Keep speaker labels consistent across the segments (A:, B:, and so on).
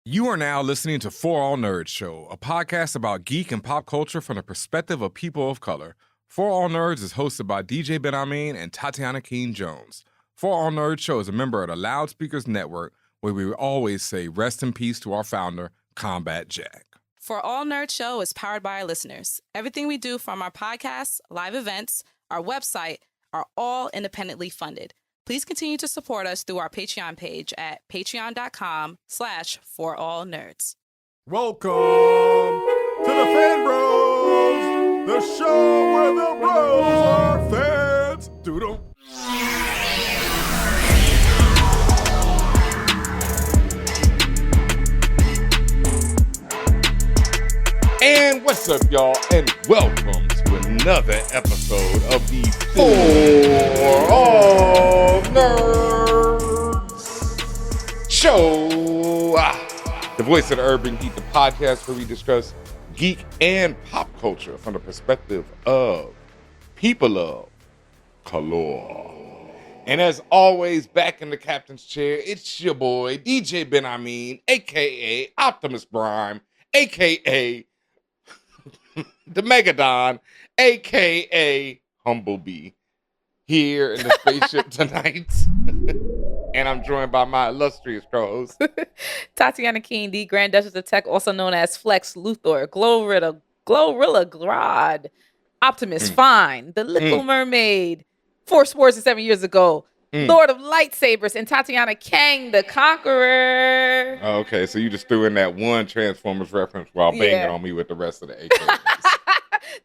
A: You are now listening to For All Nerds Show, a podcast about geek and pop culture from the perspective of people of color. For All Nerds is hosted by DJ Benhameen and Tatiana King Jones. For All Nerds Show is a member of the Loudspeakers Network, where we always say rest in peace to our founder, Combat Jack.
B: For All Nerds Show is powered by our listeners. Everything we do, from our podcasts, live events, our website, are all independently funded. Please continue to support us through our Patreon page at patreon.com/forallnerds.
C: Welcome to the Fan Bros, the show where the bros are fans. Doodle.
D: And what's up, y'all? And welcome to another episode of the For All Nerds Show. The voice of the urban geek, the podcast where we discuss geek and pop culture from the perspective of people of color. And as always, back in the captain's chair, it's your boy, DJ Benhameen, a.k.a. Optimus Prime, a.k.a. the Megadon, a.k.a. Humblebee, here in the spaceship tonight. And I'm joined by my illustrious co-host,
E: Tatiana King, the Grand Duchess of Tech, also known as Flex Luthor, Glorilla Grodd, Optimus Fine, the Little Mermaid, Force Wars 7 years ago, Lord of Lightsabers, and Tatiana King, the Conqueror.
D: Oh, okay, so you just threw in that one Transformers reference while banging on me with the rest of the AKs.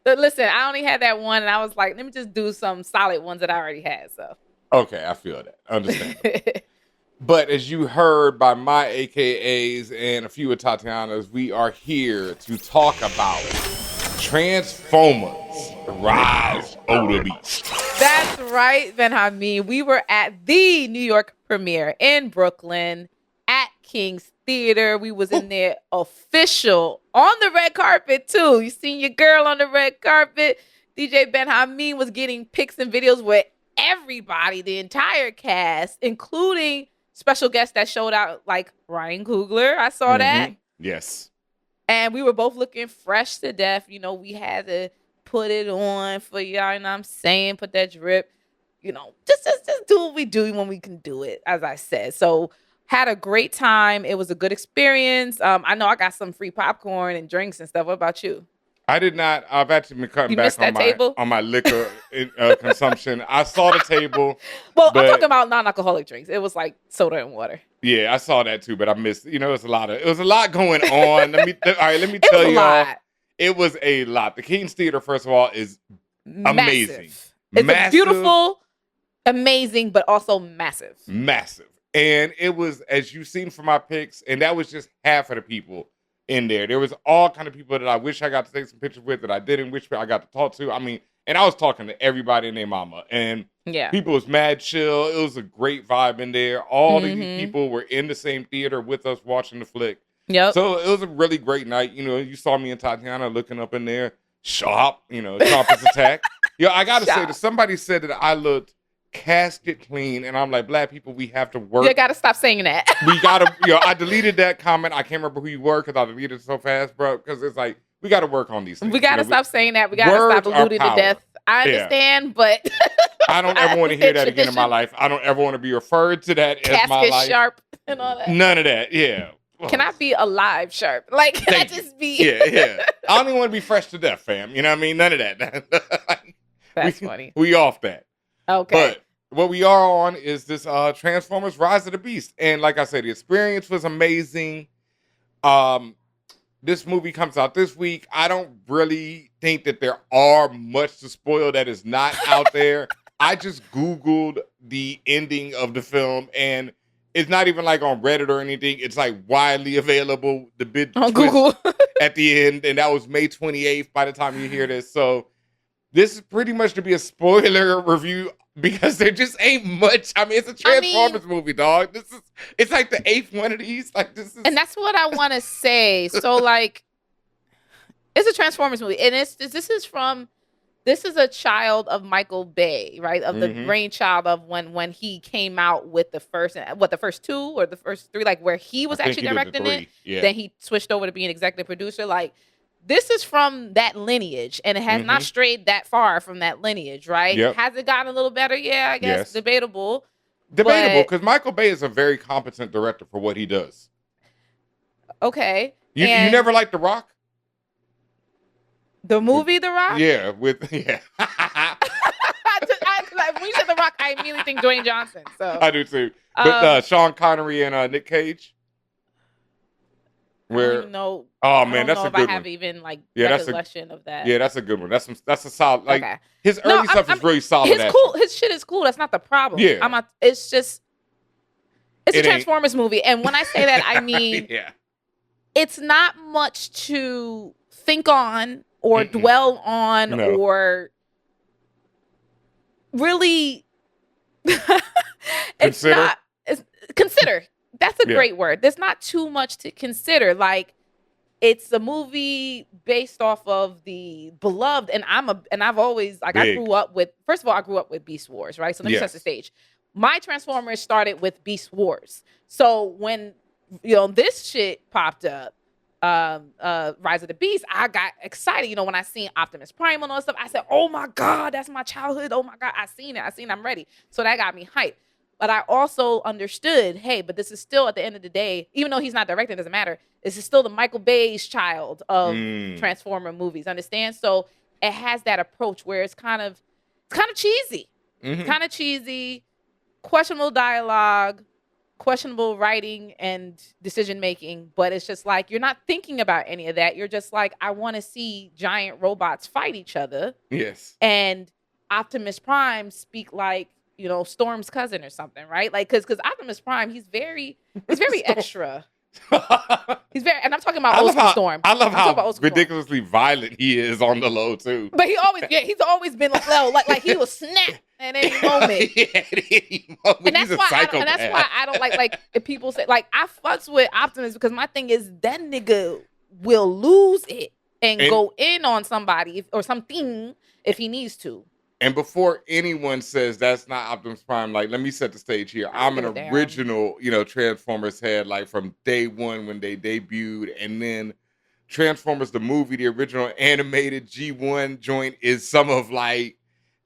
E: But listen, I only had that one, and I was like, let me just do some solid ones that I already had. So
D: Okay, I feel that. Understand. But as you heard by my AKAs and a few of Tatiana's, we are here to talk about Transformers Rise of the Beast.
E: That's right, Benhameen. We were at the New York premiere in Brooklyn at King's Theater. We was in there official on the red carpet too. You seen your girl on the red carpet. DJ Benhameen was getting pics and videos with everybody, the entire cast, including special guests that showed out like Ryan Coogler. I saw that.
D: Yes.
E: And we were both looking fresh to death. You know, we had to put it on for y'all, you know what I'm saying? Put that drip, you know, just do what we do when we can do it, as I said. So had a great time. It was a good experience. I know I got some free popcorn and drinks and stuff. What about you?
D: I did not. I've actually been cutting back on my liquor consumption. I saw the table.
E: Well, I'm talking about non-alcoholic drinks. It was like soda and water.
D: Yeah, I saw that too, but I missed. You know, it was a lot going on. Let me tell y'all. It was a lot. The King's Theater, first of all, is amazing.
E: It's beautiful, amazing, but also massive.
D: Massive. And it was, as you've seen from my pics, and that was just half of the people in there. There was all kind of people that I wish I got to take some pictures with that I didn't wish I got to talk to. I mean, and I was talking to everybody and their mama. And people was mad chill. It was a great vibe in there. All these people were in the same theater with us watching the flick.
E: Yep.
D: So it was a really great night. You know, you saw me and Tatiana looking up in there, sharp, you know, sharp as a tack. I got to say that somebody said that I looked casket clean, and I'm like, black people, we have to work.
E: You got to stop saying that.
D: We got to, I deleted that comment. I can't remember who you were because I deleted it so fast, bro, because it's like, we got to work on these things.
E: We got to stop saying that. We got to stop alluding to death. I understand, but
D: I don't ever want to hear that again in my life. I don't ever want to be referred to that as my life.
E: Casket sharp and all that.
D: None of that, yeah.
E: Can I be alive sharp? Like, can I just be?
D: Yeah. I don't even want to be fresh to death, fam. You know what I mean? None of that.
E: That's funny.
D: We off that.
E: Okay.
D: But what we are on is this Transformers Rise of the Beast. And like I said, the experience was amazing. This movie comes out this week. I don't really think that there are much to spoil that is not out there. I just Googled the ending of the film, and it's not even like on Reddit or anything. It's like widely available. The big
E: on Google
D: at the end, and that was May 28th by the time you hear this. So this is pretty much to be a spoiler review because there just ain't much. I mean, it's a Transformers movie, dog. It's like the 8th one of these. Like this is,
E: and that's what I want to say. So like, it's a Transformers movie, and this is from this is a child of Michael Bay, right? Of the brainchild of when he came out with the first two or the first three, like where he was actually directing it.
D: Yeah.
E: Then he switched over to being executive producer. Like, this is from that lineage, and it has not strayed that far from that lineage, right?
D: Yep.
E: Has it gotten a little better? Yeah, I guess.
D: Yes.
E: Debatable,
D: because Michael Bay is a very competent director for what he does.
E: Okay.
D: You never liked The Rock?
E: The movie The Rock?
D: Yeah,
E: when you said The Rock, I immediately think Dwayne Johnson. So
D: I do too. But Sean Connery and Nick Cage.
E: I don't even know.
D: Oh man, that's a good one.
E: I have even recollection of that.
D: Yeah, that's a good one. That's a solid. Like
E: okay.
D: His early stuff is really solid.
E: His shit is cool. That's not the problem.
D: Yeah.
E: It's a Transformers movie, and when I say that, I mean it's not much to think on or dwell on or really
D: consider.
E: Consider. That's a great word. There's not too much to consider. Like, it's a movie based off of the beloved, and I've always like I grew up with. First of all, I grew up with Beast Wars, right? So let me set the stage. My Transformers started with Beast Wars. So when this shit popped up, Rise of the Beast, I got excited. When I seen Optimus Prime and all that stuff, I said, "Oh my god, that's my childhood! Oh my god, I seen it. I'm ready." So that got me hyped. But I also understood, hey, but this is still at the end of the day, even though he's not directing, it doesn't matter. This is still the Michael Bay's child of Transformer movies. Understand? So it has that approach where it's kind of cheesy, kind of cheesy, questionable dialogue, questionable writing and decision making. But it's just like you're not thinking about any of that. You're just like, I want to see giant robots fight each other.
D: Yes.
E: And Optimus Prime speak like, Storm's cousin or something, right? Like, because Optimus Prime, he's very extra. He's very, and I'm talking about old school Storm.
D: I love how ridiculously violent he is on the low too.
E: But he's always been like he will snap at any moment. And that's why I don't like if people say like I fucks with Optimus because my thing is that nigga will lose it and go in on somebody or something if he needs to.
D: And before anyone says that's not Optimus Prime, like, let me set the stage here. I'm an original, Transformers head, like from day one when they debuted. And then Transformers, the movie, the original animated G1 joint is some of like,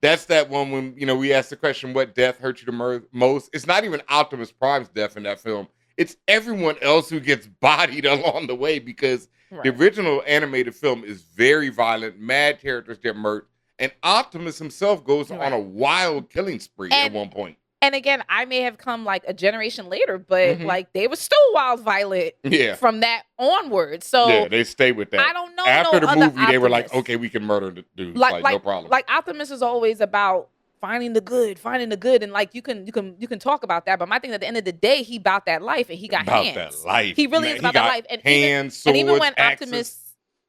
D: that's that one when, we asked the question, what death hurt you the most? It's not even Optimus Prime's death in that film. It's everyone else who gets bodied along the way because the original animated film is very violent. Mad characters get murdered. And Optimus himself goes on a wild killing spree at one point.
E: And again, I may have come like a generation later, but like they were still wild violent from that onward. So
D: they stay with that.
E: I don't know.
D: After the movie,
E: Optimus.
D: they were like, okay, we can murder the dude. Like no problem.
E: Like Optimus is always about finding the good, and like you can talk about that. But my thing at the end of the day, he about that life and he got hands.
D: That life.
E: He really is about that life. And
D: hands, swords,
E: even when
D: axes.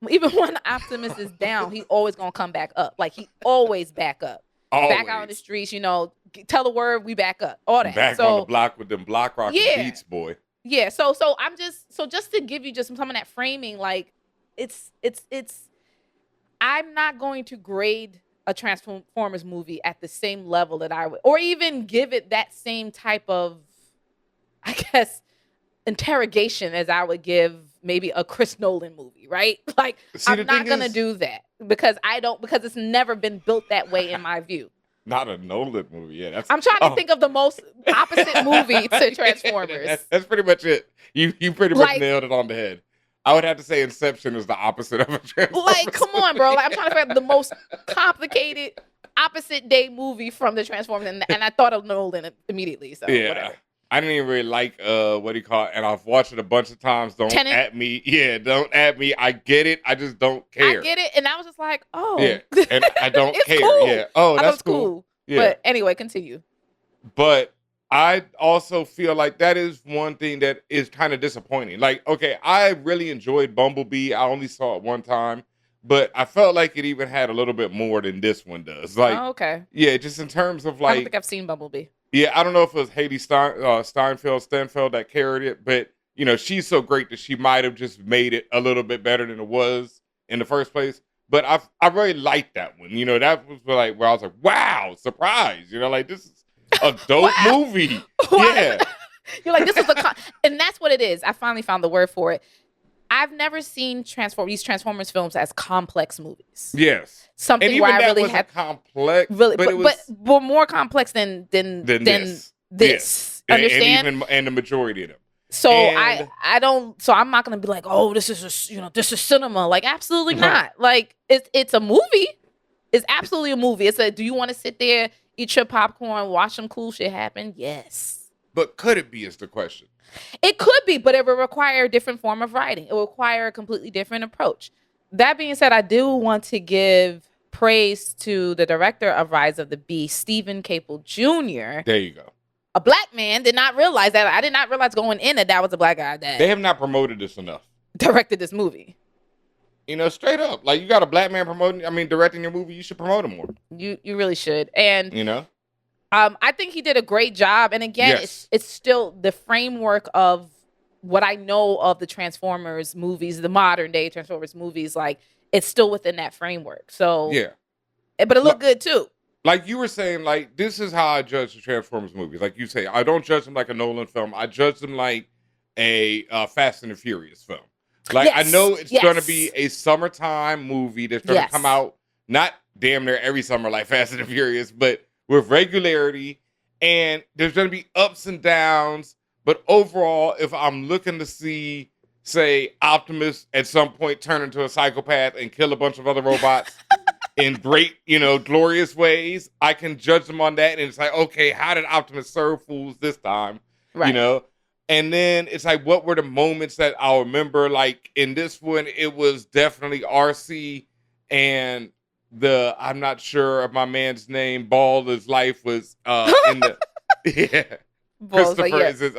E: Even when Optimus is down, he always gonna come back up. Like he always back up.
D: Always.
E: Back out in the streets, tell the word, we back up. All that.
D: Back on the block with them block rock beats, boy.
E: Yeah. So I'm just to give you just some of that framing, like it's I'm not going to grade a Transformers movie at the same level that I would, or even give it that same type of, I guess, interrogation as I would give maybe a Chris Nolan movie, right? Like, I'm not going to do that because it's never been built that way in my view.
D: Not a Nolan movie, yeah.
E: I'm trying to think of the most opposite movie to Transformers.
D: That's pretty much it. You pretty much nailed it on the head. I would have to say Inception is the opposite of a Transformers.
E: Like, come on, bro. Like, I'm trying to figure out the most complicated opposite day movie from the Transformers, and I thought of Nolan immediately. So whatever.
D: I didn't even really like what do you call it, and I've watched it a bunch of times. Don't at me. Yeah, don't at me. I get it. I just don't care.
E: I get it, and I was just like, oh.
D: Yeah, and I don't care.
E: Cool.
D: Yeah. Oh, that's cool. Yeah.
E: But anyway, continue.
D: But I also feel like that is one thing that is kind of disappointing. Like, okay, I really enjoyed Bumblebee. I only saw it one time, but I felt like it even had a little bit more than this one does. Like,
E: okay.
D: Yeah, just in terms of like.
E: I don't think I've seen Bumblebee.
D: Yeah, I don't know if it was Hailee Steinfeld that carried it, but she's so great that she might have just made it a little bit better than it was in the first place. But I really liked that one. That was like where I was like, wow, surprise. Like this is a dope movie. Yeah.
E: You're like, this is and that's what it is. I finally found the word for it. I've never seen these Transformers films as complex movies.
D: Yes.
E: Something
D: and even
E: where I
D: that
E: really
D: wasn't
E: had
D: complex.
E: really,
D: but it was
E: but more complex than this.
D: Yes.
E: Understand?
D: And the majority of them.
E: So
D: And-
E: I don't. So I'm not gonna be like, oh, this is this is cinema. Like, absolutely not. Like, it's a movie. It's absolutely a movie. Do you want to sit there, eat your popcorn, watch some cool shit happen? Yes.
D: But could it be is the question.
E: It could be, but it would require a different form of writing. It would require a completely different approach. That being said, I do want to give praise to the director of Rise of the Beast, Stephen Caple Jr.
D: There you go.
E: A black man. Did not realize that. I did not realize going in that was a black guy that
D: They have not promoted this enough.
E: directed this movie.
D: Straight up. Like, you got a black man directing your movie, you should promote him more.
E: You really should. And I think he did a great job. And again,
D: Yes.
E: it's still the framework of what I know of the Transformers movies, the modern day Transformers movies. Like, it's still within that framework. So
D: Yeah.
E: but it looked good too.
D: Like you were saying, like, this is how I judge the Transformers movies. Like you say, I don't judge them like a Nolan film. I judge them like a Fast and the Furious film. Like,
E: Yes,
D: I know it's
E: yes.
D: going to be a summertime movie that's going to
E: Yes.
D: come out not damn near every summer like Fast and the Furious, but with regularity. And there's going to be ups and downs. But overall, if I'm looking to see, say, Optimus at some point turn into a psychopath and kill a bunch of other robots in great, glorious ways, I can judge them on that. And it's like, okay, how did Optimus serve fools this time?
E: Right.
D: And then it's like, what were the moments that I'll remember? Like, in this one, it was definitely RC and I'm not sure of my man's name, Baller's life was in the, yeah.
E: Balls,
D: Christopher
E: yeah.
D: is his,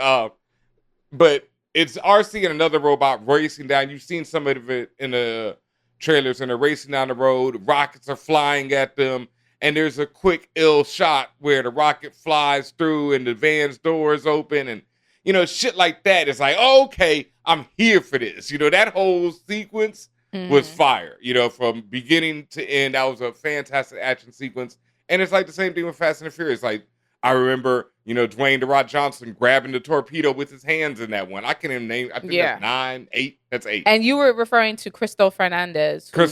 D: but it's RC and another robot racing down. You've seen some of it in the trailers, and they're racing down the road. Rockets are flying at them, and there's a quick, ill shot where the rocket flies through and the van's doors open, and shit like that. It's like, okay, I'm here for this. That whole sequence was fire. From beginning to end, that was a fantastic action sequence. And it's like the same thing with Fast and the Furious. Like, I remember, Dwayne "The Rock" Johnson grabbing the torpedo with his hands in that one. I can't even name. I think that's 9, 8. That's 8.
E: And you were referring to Cristo Fernandez. Who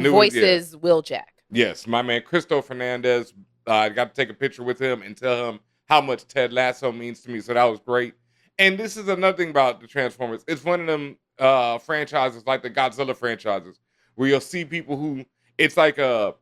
E: voices Will Jack.
D: Yes, my man Cristo Fernandez. I got to take a picture with him and tell him how much Ted Lasso means to me. So that was great. And this is another thing about the Transformers. It's one of them franchises like the Godzilla franchises where you'll see people who, it's like a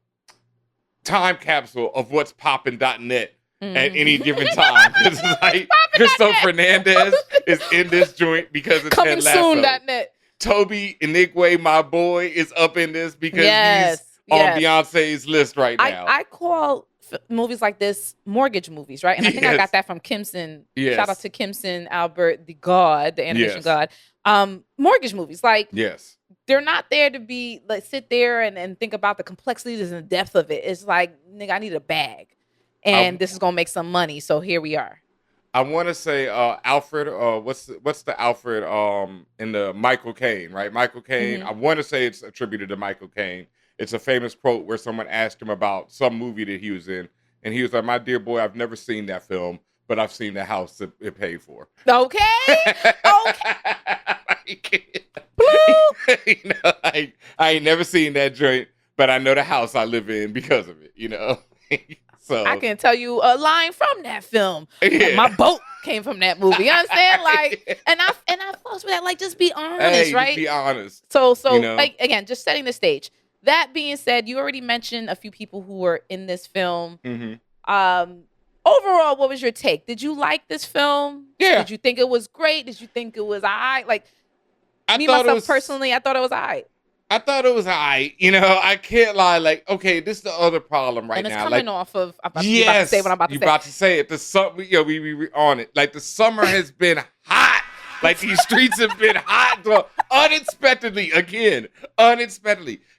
D: time capsule of what's poppin.net at any given time. It's like Cristo Fernandez is in this joint because it's
E: Coming
D: Ted Lasso.
E: soon.net.
D: Toby Inigwe, my boy, is up in this because he's on Beyonce's list right now.
E: I call movies like this mortgage movies, right? And I think I got that from Kimson.
D: Yes.
E: Shout out to Kimson Albert, the god, the animation
D: Yes.
E: god. Mortgage movies, like,
D: Yes.
E: they're not there to be like sit there and think about the complexities and the depth of it. It's like, nigga, I need a bag, and this is gonna make some money. So here we are.
D: I want to say Alfred. What's the Alfred in the Michael Caine, right? Michael Caine.
E: Mhm.
D: I want to say it's attributed to Michael Caine. It's a famous quote where someone asked him about some movie that he was in, and he was like, "My dear boy, I've never seen that film, but I've seen the house that it paid for."
E: Okay.
D: I ain't never seen that joint, but I know the house I live in because of it. So
E: I can tell you a line from that film.
D: Yeah.
E: My boat came from that movie. You understand? Like, and I fuss with that. Like, just be honest, right?
D: Just be honest.
E: So like, again, just setting the stage. That being said, you already mentioned a few people who were in this film.
D: Mm-hmm.
E: Overall, what was your take? Did you like this film?
D: Yeah.
E: Did you think it was great? Did you think it was alright? Like, personally, I thought it was alright.
D: I thought it was alright. I can't lie. Like, okay, this is the other problem right
E: And it's
D: now.
E: coming
D: Like,
E: off of. I'm about
D: yes,
E: to say what I'm about to
D: you
E: say.
D: about to say it. The summer, we on it. Like, the summer has been hot. Like, these streets have been hot, dog. Unexpectedly.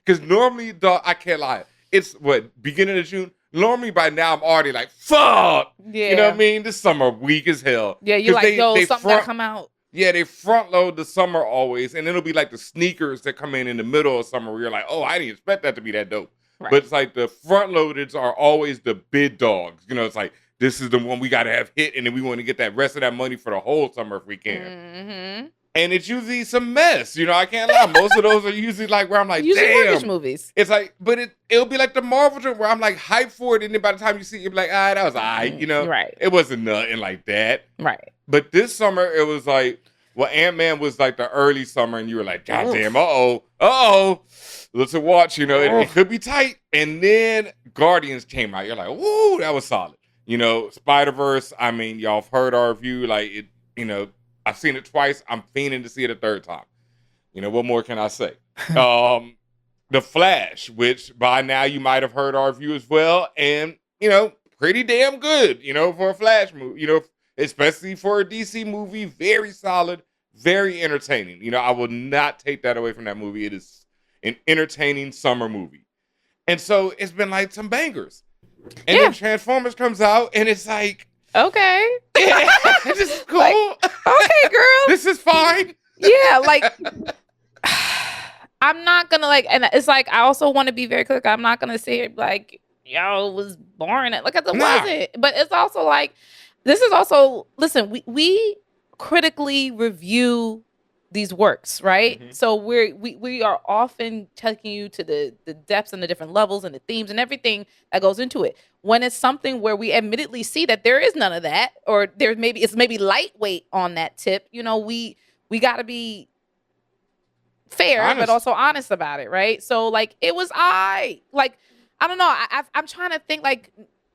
D: Because normally, dog, I can't lie. It's beginning of June. Normally by now I'm already like, fuck.
E: Yeah.
D: You know what I mean? This summer weak as hell.
E: Yeah, you're
D: 'Cause
E: like, yo, something gotta come out.
D: Yeah, they front load the summer always, and it'll be like the sneakers that come in the middle of summer where you're like, oh, I didn't expect that to be that dope.
E: Right.
D: But it's like the front loadeds are always the bid dogs. You know, it's like, this is the one we got to have hit, and then we want to get that rest of that money for the whole summer if we can.
E: Mm-hmm.
D: And it's usually some mess. You know, I can't lie. Most of those are usually like where I'm like,
E: Usually mortgage
D: damn.
E: movies.
D: It's like, but it'll be like the Marvel joint where I'm like hyped for it, and then by the time you see it, you'll be like, that was all right. You know,
E: Right.
D: It wasn't nothing like that.
E: Right.
D: But this summer, it was like, well, Ant-Man was like the early summer, and you were like, God damn, let's watch, you know, it could be tight. And then Guardians came out. You're like, woo, that was solid. You know, Spider-Verse, I mean, y'all have heard our review. Like, it, you know, I've seen it twice. I'm fiending to see it a third time. You know, what more can I say? The Flash, which by now you might have heard our review as well. And, you know, pretty damn good, you know, for a Flash movie. You know, especially for a DC movie, very solid, very entertaining. You know, I will not take that away from that movie. It is an entertaining summer movie. And so it's been like some bangers. And then Transformers comes out, and it's like,
E: okay.
D: Yeah, this is cool.
E: Like, okay, girl.
D: This is fine.
E: Yeah, like, I'm not gonna like, and it's like, I also want to be very clear. I'm not gonna say it like, yo, it was boring. Like, it wasn't. But it's also like, this is also, listen, we critically review these works, right?
D: Mm-hmm.
E: So we are often taking you to the depths and the different levels and the themes and everything that goes into it. When it's something where we admittedly see that there is none of that, or it's maybe lightweight on that tip, you know, we got to be fair, but also honest about it, right? So like, it was I don't know. I'm trying to think, like,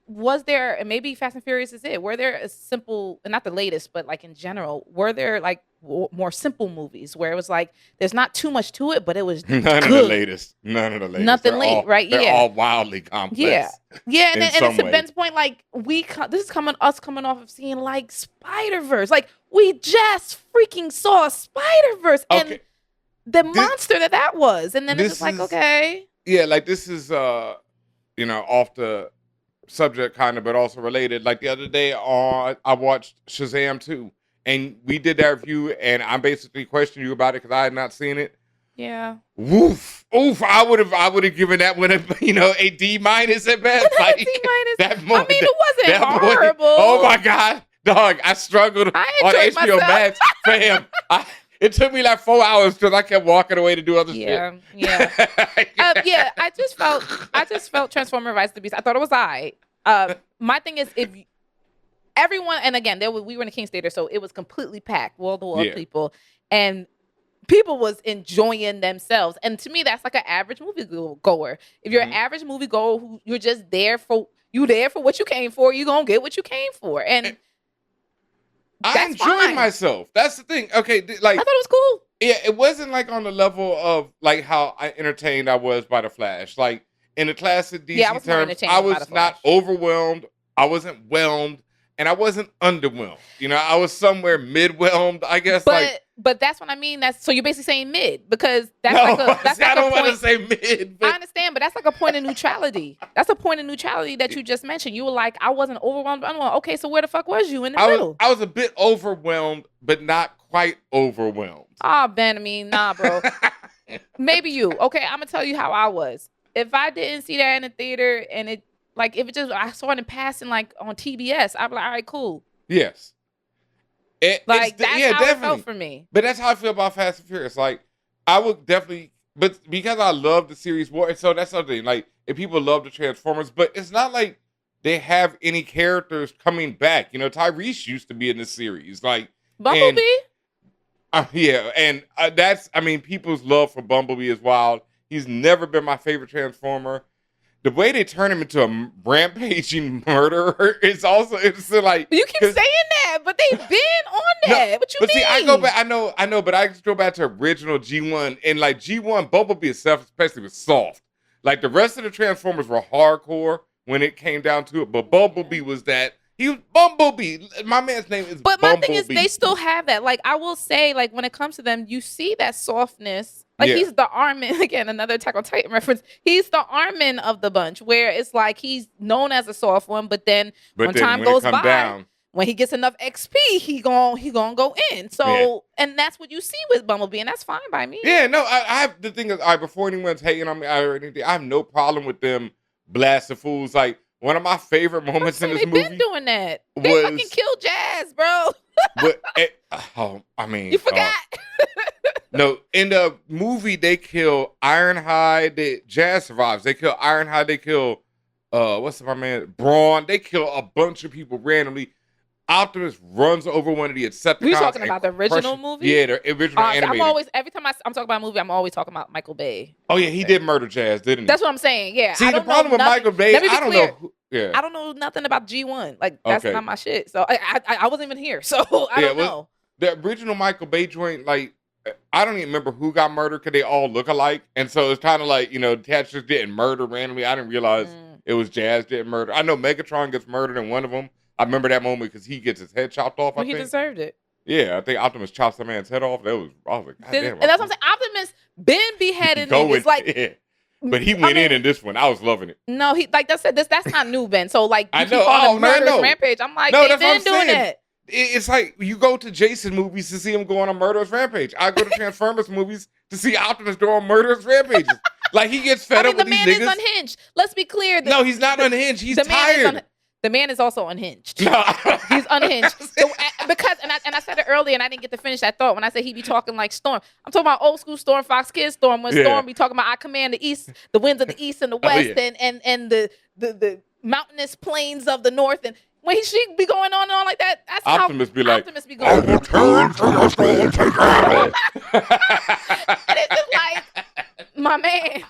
E: was there, and maybe Fast and Furious is it, were there a simple, not the latest, but like in general, were there like more simple movies where it was like, there's not too much to it, but it was
D: None of the latest. Nothing
E: they're late, right?
D: They're all wildly complex.
E: Yeah, and it's to Ben's point, like, this is coming off of seeing like Spider-Verse. Like, we just freaking saw Spider-Verse and the monster that was. And then it's just like, okay.
D: Yeah, like, this is you know, off the subject kind of, but also related. Like, the other day I watched Shazam 2, and we did that review, and I basically questioned you about it because I had not seen it.
E: Yeah.
D: Oof. I would have given that one a D- at best. Like,
E: D-.
D: That moment,
E: I mean, it wasn't horrible.
D: Oh my God, dog! I struggled on HBO
E: myself.
D: Max, fam. It took me like 4 hours because I kept walking away to do other shit.
E: Yeah. I just felt Transformer Rise of the Beast. I thought it was my thing is, if everyone, and again, we were in the King's Theater, so it was completely packed, wall to wall people, and people was enjoying themselves. And to me, that's like an average movie goer. If you're an average movie goer, who you're just there for what you came for, you're gonna get what you came for. And
D: I enjoyed myself. That's the thing. Okay, like,
E: I thought it was cool.
D: Yeah, it wasn't like on the level of like how entertained I was by The Flash. Like, in the classic DC terms, I was not overwhelmed. I wasn't whelmed, and I wasn't underwhelmed. You know, I was somewhere mid-whelmed, I guess.
E: But that's what I mean. So you're basically saying mid, because that's
D: I don't want to say mid.
E: I understand, but that's like a point of neutrality. That's a point of neutrality that you just mentioned. You were like, I wasn't overwhelmed. Okay, so where the fuck was you in the middle?
D: I was a bit overwhelmed, but not quite overwhelmed.
E: Benhameen, nah, bro. Maybe you. Okay, I'm gonna tell you how I was. If I didn't see that in the theater, and it, like, if it just, I saw it in passing, like on TBS, I'd be like, all right, cool.
D: Yes.
E: That's how it felt for me.
D: But that's how I feel about Fast and Furious. Like, I would definitely, but because I love the series more, and so that's something, like, if people love the Transformers, but it's not like they have any characters coming back. You know, Tyrese used to be in the series. Like,
E: Bumblebee?
D: That's, I mean, people's love for Bumblebee is wild. He's never been my favorite Transformer. The way they turn him into a rampaging murderer is also, it's like,
E: you keep saying that, but they've been on that. What you mean?
D: See, I go back. I know, but I just go back to original G1, and like G1, Bumblebee itself, especially, was soft. Like, the rest of the Transformers were hardcore when it came down to it, but Bumblebee was that. He was Bumblebee. My man's name is Bumblebee.
E: But my thing is, they still have that. Like, I will say, like, when it comes to them, you see that softness. Like, he's the Armin, again, another Attack on Titan reference. He's the Armin of the bunch, where it's like he's known as a soft one, but then when time goes by, when he gets enough XP, he gon' go in. So, and that's what you see with Bumblebee, and that's fine by me.
D: Yeah, no, I have the thing is, all right, before anyone's hating on me or anything, I have no problem with them blasting fools. Like, one of my favorite moments in this movie.
E: They've been doing that. They fucking killed Jazz, bro.
D: I mean,
E: you forgot.
D: No, in the movie, they kill Ironhide. Jazz survives. They kill Ironhide. They kill, what's my man? Brawn. They kill a bunch of people randomly. Optimus runs over one of the Decepticons.
E: We talking about the original movie?
D: Yeah, the original animated.
E: Every time I'm talking about a movie, I'm always talking about Michael Bay.
D: Oh, yeah, he did murder Jazz, didn't he?
E: That's what I'm saying, yeah.
D: See, the problem with Michael Bay, I don't know. Yeah.
E: I don't know nothing about G1. Like, that's not my shit. So, I wasn't even here, so I don't know.
D: The original Michael Bay joint, like, I don't even remember who got murdered because they all look alike. And so it's kind of like, Tats just didn't murder randomly. I didn't realize it was Jazz didn't murder. I know Megatron gets murdered in one of them. I remember that moment because he gets his head chopped off.
E: He deserved it.
D: Yeah, I think Optimus chops the man's head off. I was like, God damn.
E: And that's what I'm saying. Optimus been beheaded niggas. Like,
D: but he went in this one. I was loving it.
E: No, that's not new, Ben. So like,
D: I
E: keep
D: know.
E: on a murderous rampage. I'm like, they've been doing that.
D: It's like you go to Jason movies to see him go on a murderous rampage. I go to Transformers movies to see Optimus go on murderous rampages. Like, he gets fed up with these niggas.
E: The man is unhinged. Let's be clear.
D: No, he's not unhinged. He's tired.
E: The man is also unhinged.
D: No.
E: He's unhinged. Because I said it earlier and I didn't get to finish that thought when I said he be talking like Storm. I'm talking about old school Storm, Fox Kids Storm, when Storm be talking about I command the east, the winds of the east and the west, and the mountainous plains of the north. And when she be going on and on like that, that's
D: Optimus be like,
E: Optimus be going. I return to your school and take and it's just like, my man,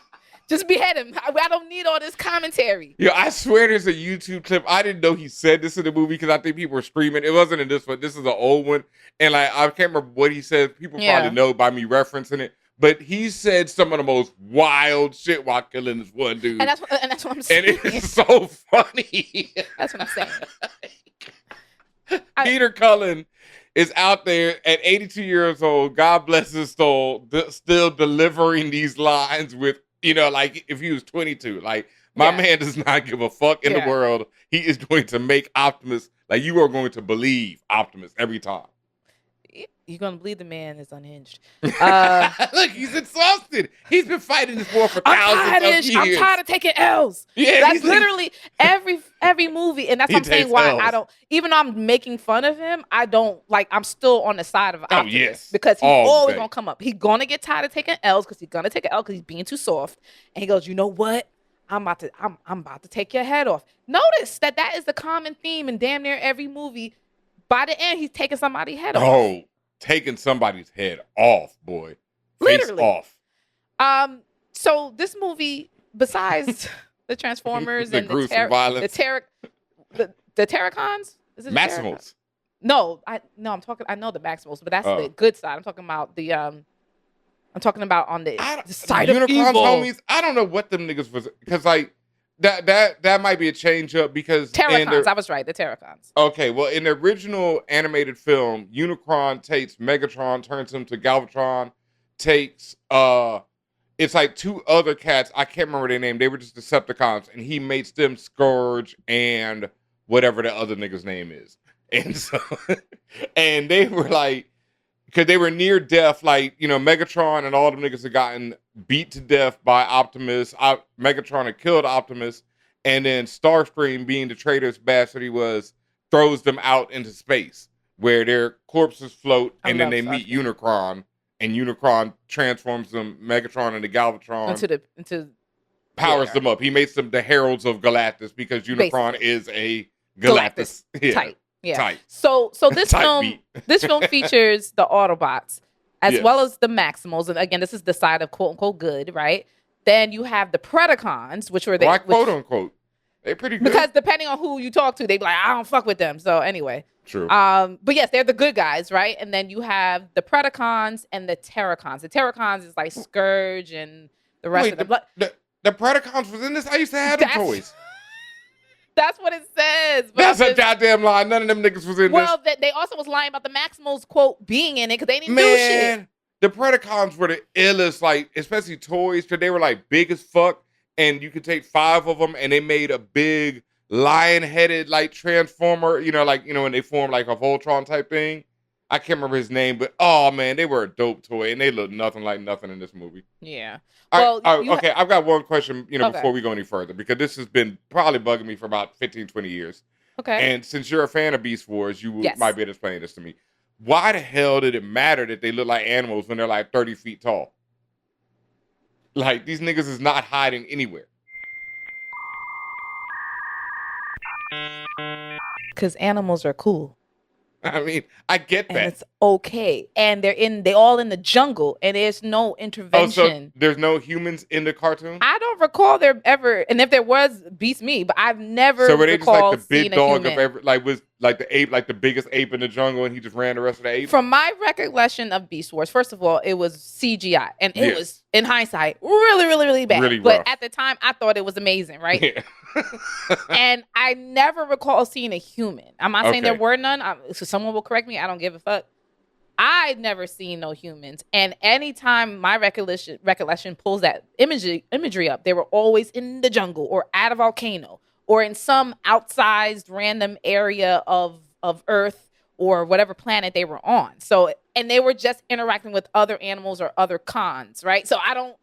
E: just behead him. I don't need all this commentary.
D: Yo, I swear there's a YouTube clip. I didn't know he said this in the movie because I think people were screaming. It wasn't in this one. This is an old one. And like, I can't remember what he said. People probably know by me referencing it. But he said some of the most wild shit while killing this one dude.
E: And that's what I'm saying.
D: And it's so funny.
E: That's what I'm saying.
D: Peter Cullen is out there at 82 years old. God bless his soul. Still delivering these lines with, like if he was 22. Like, my man does not give a fuck in the world. He is going to make Optimus, like, you are going to believe Optimus every time.
E: You're going to believe the man is unhinged.
D: Look, he's exhausted. He's been fighting this war for thousands of years.
E: I'm tired of taking L's.
D: Yeah,
E: that's literally every movie. And that's what I'm saying why L's. I don't, even though I'm making fun of him, I don't, like, I'm still on the side of Optimus.
D: Oh, yes.
E: Because he's always going to come up. He's going to get tired of taking L's because he's going to take an L because he's being too soft. And he goes, you know what? I'm about to take your head off. Notice that is the common theme in damn near every movie. By the end, he's taking somebody's head off.
D: Oh, taking somebody's head off, boy.
E: Literally.
D: Face off.
E: So this movie, besides the Transformers
D: the
E: and
D: gruesome violence,
E: the Terracons, is it
D: Maximals?
E: No, I know the Maximals, but that's the good side. I'm talking about the on the side of evil.
D: Homies, I don't know what them niggas was, because like that might be a change up because
E: Terracons. I was right, the Terracons.
D: Okay, well, in the original animated film, Unicron takes Megatron, turns him to Galvatron, takes it's like two other cats. I can't remember their name. They were just Decepticons, and he makes them Scourge and whatever the other nigga's name is. And so, and they were like, because they were near death, like, Megatron and all them niggas had gotten beat to death by Optimus. Megatron had killed Optimus, and then Starscream, being the traitorous bastard he was, throws them out into space, where their corpses float, and then they meet Unicron, and Unicron transforms them, Megatron into Galvatron. Powers them up. He makes them the heralds of Galactus, because Unicron is a Galactus
E: type. Yeah.
D: Type.
E: So this film features the Autobots as well as the Maximals, and again, this is the side of quote unquote good, right? Then you have the Predacons, which were
D: quote unquote. They're pretty good
E: because depending on who you talk to, they be like, I don't fuck with them. So anyway,
D: true.
E: But yes, they're the good guys, right? And then you have the Predacons and the Terracons. The Terracons is like Scourge and the rest of them.
D: The Predacons was in this. I used to have the toys.
E: That's what it says.
D: That's a goddamn lie. None of them niggas was in this.
E: Well, they also was lying about the Maximals, quote, being in it because they didn't do shit.
D: The Predacons were the illest, like, especially toys, because they were, like, big as fuck, and you could take 5 of them, and they made a big lion-headed like transformer, when they form like a Voltron type thing. I can't remember his name, but oh man, they were a dope toy and they look nothing like nothing in this movie.
E: Yeah.
D: Well, okay, I've got one question,
E: Okay.
D: before we go any further, because this has been probably bugging me for about 15, 20 years.
E: Okay.
D: And since you're a fan of Beast Wars, you
E: Yes.
D: might be able to explain this to me. Why the hell did it matter that they look like animals when they're like 30 feet tall? Like, these niggas is not hiding anywhere.
E: Because animals are cool.
D: I mean, I get
E: And
D: that.
E: it's okay. And they all in the jungle and there's no
D: Oh,
E: intervention.
D: so there's no humans in the cartoon?
E: I don't recall there ever, and if there was, beats me, but I've never
D: So were they just like
E: recalled
D: the big
E: seeing a
D: dog
E: human.
D: of every, like was like the ape, like the biggest ape in the jungle, and he just ran the rest of the apes?
E: From my recollection of Beast Wars, first of all, it was CGI, and it
D: Yes.
E: was, in hindsight, really, really, really bad.
D: Really
E: but
D: rough.
E: at the time, I thought it was amazing, right?
D: Yeah.
E: And I never recall seeing a human. I'm not saying there
D: Okay.
E: were none. So someone will correct me. I don't give a fuck. I'd never seen no humans. And anytime my recollection pulls that imagery up, they were always in the jungle or at a volcano or in some outsized random area of Earth or whatever planet they were on. So, and they were just interacting with other animals or other cons, right? So I don't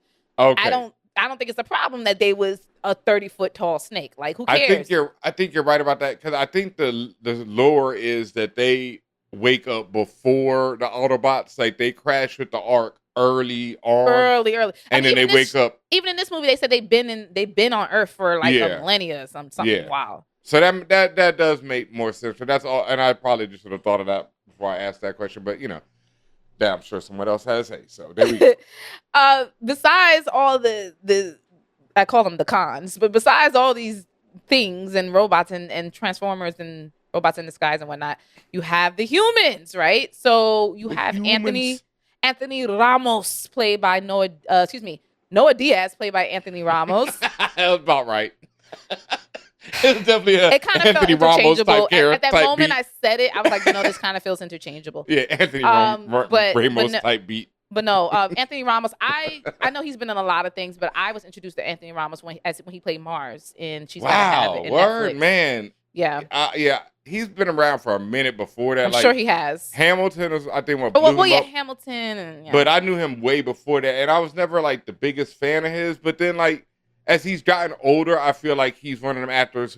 E: think it's a problem that they was a 30-foot tall snake. Like, who cares?
D: I think you're right about that, because I think the lore is that they wake up before the Autobots, like they crash with the Ark early on,
E: Early.
D: and then they wake up.
E: Even in this movie, they said they've been on Earth for like
D: Yeah.
E: a millennia or something.
D: Yeah.
E: Wow.
D: So that does make more sense. So that's all, and I probably just should have thought of that before I asked that question. But I'm sure someone else has a. So there we go.
E: Besides all the I call them the cons, but besides all these things and robots and transformers and robots in disguise and whatnot, you have the humans, right? So you have
D: humans.
E: Anthony Ramos played by Noah Diaz played by Anthony Ramos.
D: That was about right. It was definitely a
E: It kind of
D: Anthony
E: felt
D: Ramos
E: interchangeable.
D: type character.
E: At that
D: type
E: moment
D: beat.
E: I said it, I was like, this kind of feels interchangeable.
D: Yeah, Anthony
E: but
D: Ramos
E: no-
D: type beat.
E: But no, Anthony Ramos, I know he's been in a lot of things, but I was introduced to Anthony Ramos when he played Mars in She's Gotta Have
D: Wow,
E: It in
D: word,
E: Netflix.
D: man.
E: Yeah,
D: Yeah, he's been around for a minute before that.
E: I'm sure he has.
D: Hamilton was, I think, what
E: Oh,
D: blew
E: well,
D: him
E: yeah,
D: up.
E: Hamilton. And, yeah.
D: But I knew him way before that, and I was never like the biggest fan of his. But then, like, as he's gotten older, I feel like he's one of them actors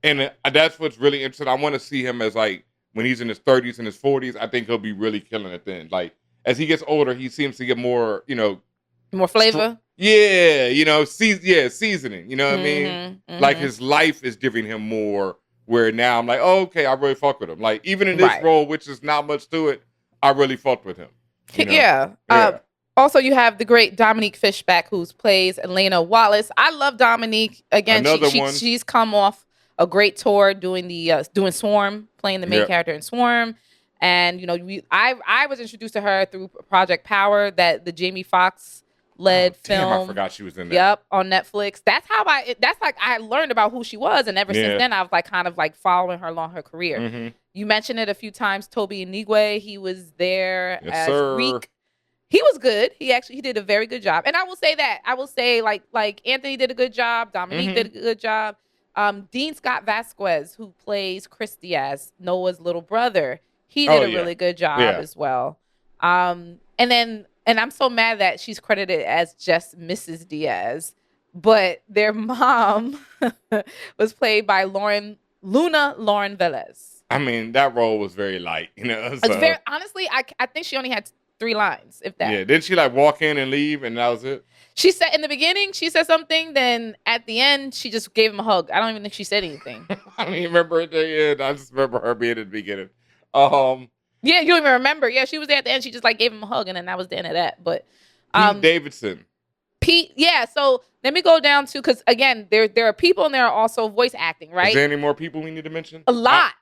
D: and that's what's really interesting. I want to see him as like when he's in his 30s and his 40s. I think he'll be really killing it then. Like as he gets older, he seems to get more,
E: more flavor.
D: seasoning. You know what I mean?
E: Mhm.
D: Like his life is giving him more. Where now I'm like, oh, okay, I really fuck with him. Like even in this
E: Right.
D: role, which is not much to it, I really fucked with him. you know?
E: Yeah.
D: Yeah.
E: Also, you have the great Dominique Fishback, who plays Elena Wallace. I love Dominique. Again,
D: Another one.
E: she's come off a great tour doing doing Swarm, playing the main
D: Yep.
E: character in Swarm. And I was introduced to her through Project Power, that the Jamie Foxx led film.
D: Damn, I forgot she was in that.
E: Yep, on Netflix. That's how I learned about who she was, and ever
D: Yeah.
E: since then I've kind of following her along her career.
D: Mhm.
E: You mentioned it a few times, Toby Inigwe. He was there
D: Yes,
E: as
D: sir.
E: Reek. He was good. He did a very good job. And I will say that. I will say like Anthony did a good job. Dominique
D: Mhm.
E: did a good job. Dean Scott Vasquez, who plays Chris Diaz, Noah's little brother, he did a
D: yeah.
E: really good job
D: Yeah.
E: as well. And I'm so mad that she's credited as just Mrs. Diaz, but their mom was played by Luna Lauren Velez.
D: I mean, that role was very light,
E: It's
D: so,
E: very honestly, I think she only had 3 lines, if that.
D: yeah, didn't she like walk in and leave and that was it?
E: She said in the beginning, she said something, then at the end, she just gave him a hug. I don't even think she said anything.
D: I don't even remember at the end. I just remember her being at the beginning.
E: Yeah, you don't even remember. Yeah, she was there at the end. She just gave him a hug, and then that was the end of that. But
D: Pete Davidson.
E: Pete, yeah. So let me go down to, because again, there are people and there are also voice acting, right?
D: Is there any more people we need to mention?
E: A lot.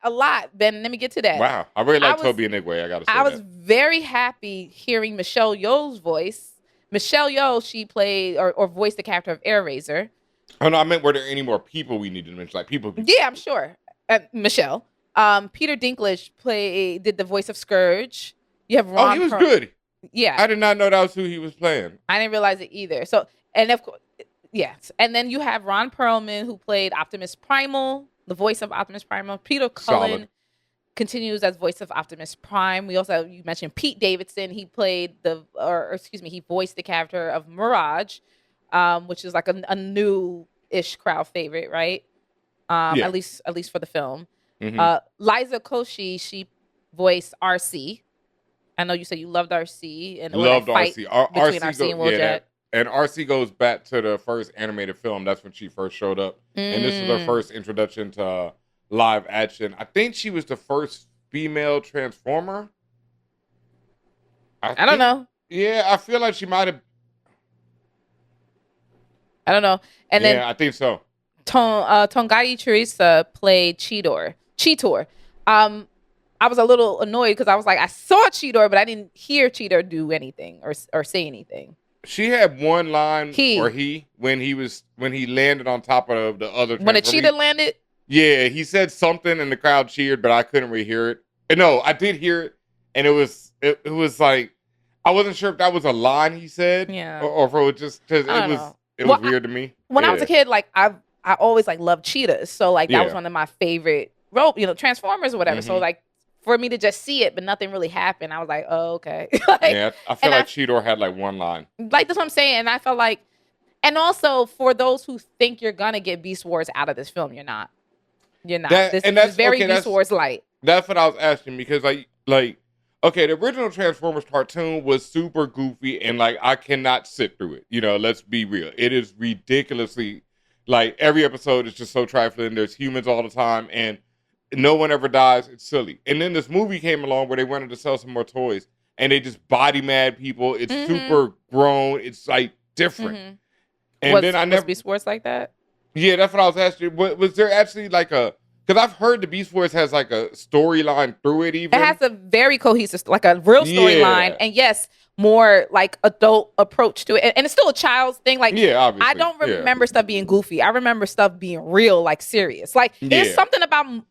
E: Ben, let me get to that.
D: Wow, I really like
E: I was-
D: Toby Inigwe. I gotta say
E: I was
D: that.
E: very happy hearing Michelle Yeoh's voice. Michelle Yeoh, she played or voiced the character of Air Razor.
D: Oh no, I meant were there any more people we need to mention? Like people.
E: Yeah, I'm sure. Michelle. Peter Dinklage did the voice of Scourge. You have Ron.
D: Oh, he was
E: Per-
D: good.
E: Yeah,
D: I did not know that was who he was playing.
E: I didn't realize it either. So, and of course, Yes. And then you have Ron Perlman, who played Optimus Primal, the voice of Optimus Primal. Peter Cullen
D: Solid.
E: continues as voice of Optimus Prime. We also, you mentioned Pete Davidson. He played he voiced the character of Mirage, which is like a new-ish crowd favorite, right?
D: Yeah.
E: At least for the film.
D: Mhm.
E: Liza Koshy, she voiced RC. I know you said you loved RC and
D: Loved
E: that fight
D: RC.
E: between RC and Wheeljack.
D: And RC goes back to the first animated film. That's when she first showed up. And this was her first introduction to live action. I think she was the first female Transformer.
E: I don't know.
D: Yeah, I feel like she might have.
E: I don't know. And then
D: I think so.
E: Tongai Teresa played Cheetor. I was a little annoyed because I was like, I saw Cheetor, but I didn't hear Cheetor do anything or say anything.
D: She had one line when he landed on top of the other.
E: When a cheetah landed?
D: Yeah, he said something and the crowd cheered, but I couldn't really hear it. And no, I did hear it, and it was like I wasn't sure if that was a line he said, or if it was just because it was weird to me.
E: When I was a kid, like I always like loved cheetahs, so like that was one of my favorite Transformers or whatever. So like for me to just see it, but nothing really happened, I was like, oh, okay.
D: I feel like Cheetor had like one line.
E: Like that's what I'm saying, and I felt like, and also for those who think you're gonna get Beast Wars out of this film, you're not. You're not. This is very Beast Wars light.
D: That's what I was asking because okay, the original Transformers cartoon was super goofy and like I cannot sit through it. Let's be real. It is ridiculously like every episode is just so trifling. There's humans all the time and no one ever dies. It's silly. And then this movie came along where they wanted to sell some more toys and they just body mad people. It's super grown. It's like different. And was
E: Beast Wars like that?
D: Yeah, that's what I was asking. Was there actually like because I've heard the Beast Wars has like a storyline through it even.
E: It has a very cohesive, like a real storyline. And yes, more like adult approach to it. And it's still a child's thing. Like,
D: obviously.
E: I don't remember stuff being goofy. I remember stuff being real, like serious. Like there's something about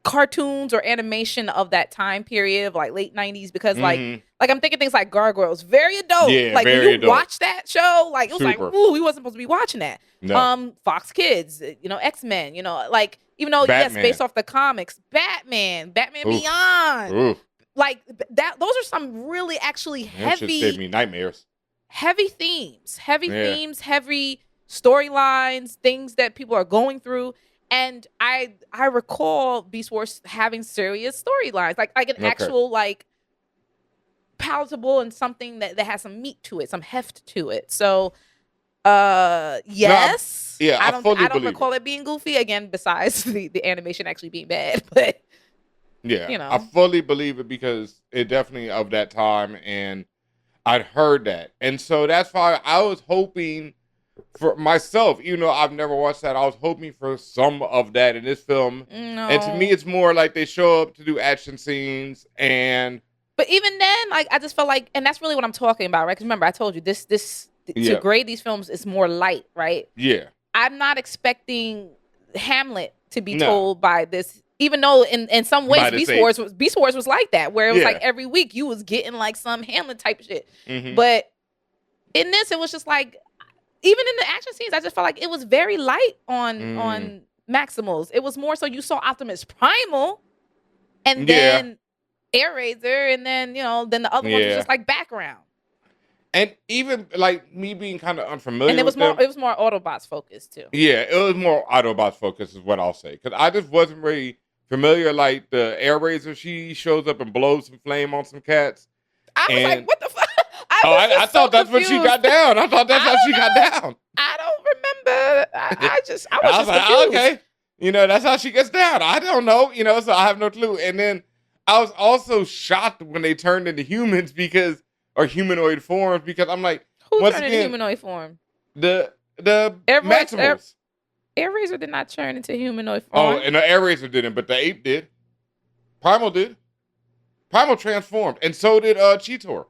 E: cartoons or animation of that time period of like late 90s because like I'm thinking things like Gargoyles, very adult. Like when you watch that show, like it was like, ooh, we wasn't supposed to be watching that. No. Fox Kids, X-Men, like even though
D: Batman.
E: yes, based off the comics, Batman Beyond.
D: Oof.
E: Like that those are some really actually heavy,
D: that just gave me nightmares.
E: Heavy themes, heavy storylines, things that people are going through. And I recall Beast Wars having serious storylines, like an actual like palatable and something that has some meat to it, some heft to it. So, yes,
D: no,
E: I don't recall it being goofy again. Besides the animation actually being bad, but
D: I fully believe it because it definitely of that time, and I'd heard that, and so that's why I was hoping. For myself, even though I've never watched that, I was hoping for some of that in this film.
E: No.
D: And to me, it's more like they show up to do action scenes
E: But even then, like I just felt like, and that's really what I'm talking about, right? Because remember, I told you to grade these films is more light, right?
D: Yeah.
E: I'm not expecting Hamlet to be told by this, even though in some ways Beast Wars was like that, where it was like every week you was getting like some Hamlet type shit. But in this, it was just like. Even in the action scenes, I just felt like it was very light on Maximals. It was more so you saw Optimus Primal, and then Air Razor, and then then the other ones was just like background.
D: And even like me being kind of unfamiliar,
E: and it was more Autobots focused too.
D: Yeah, it was more Autobots focused, is what I'll say, because I just wasn't really familiar. Like the Air Razor, she shows up and blows some flame on some cats.
E: I was like, what the fuck?
D: I thought that's what she got down. I thought that's how she got down.
E: I don't remember. I was
D: like,
E: confused.
D: Okay. That's how she gets down. I don't know. So I have no clue. And then I was also shocked when they turned into humans or humanoid forms because I'm like,
E: who
D: once
E: turned
D: again,
E: into humanoid form?
D: The Maximals.
E: Air Razor did not turn into humanoid form.
D: Oh, and the Air Razor didn't, but the ape did. Primal did. Primal transformed, and so did Cheetor.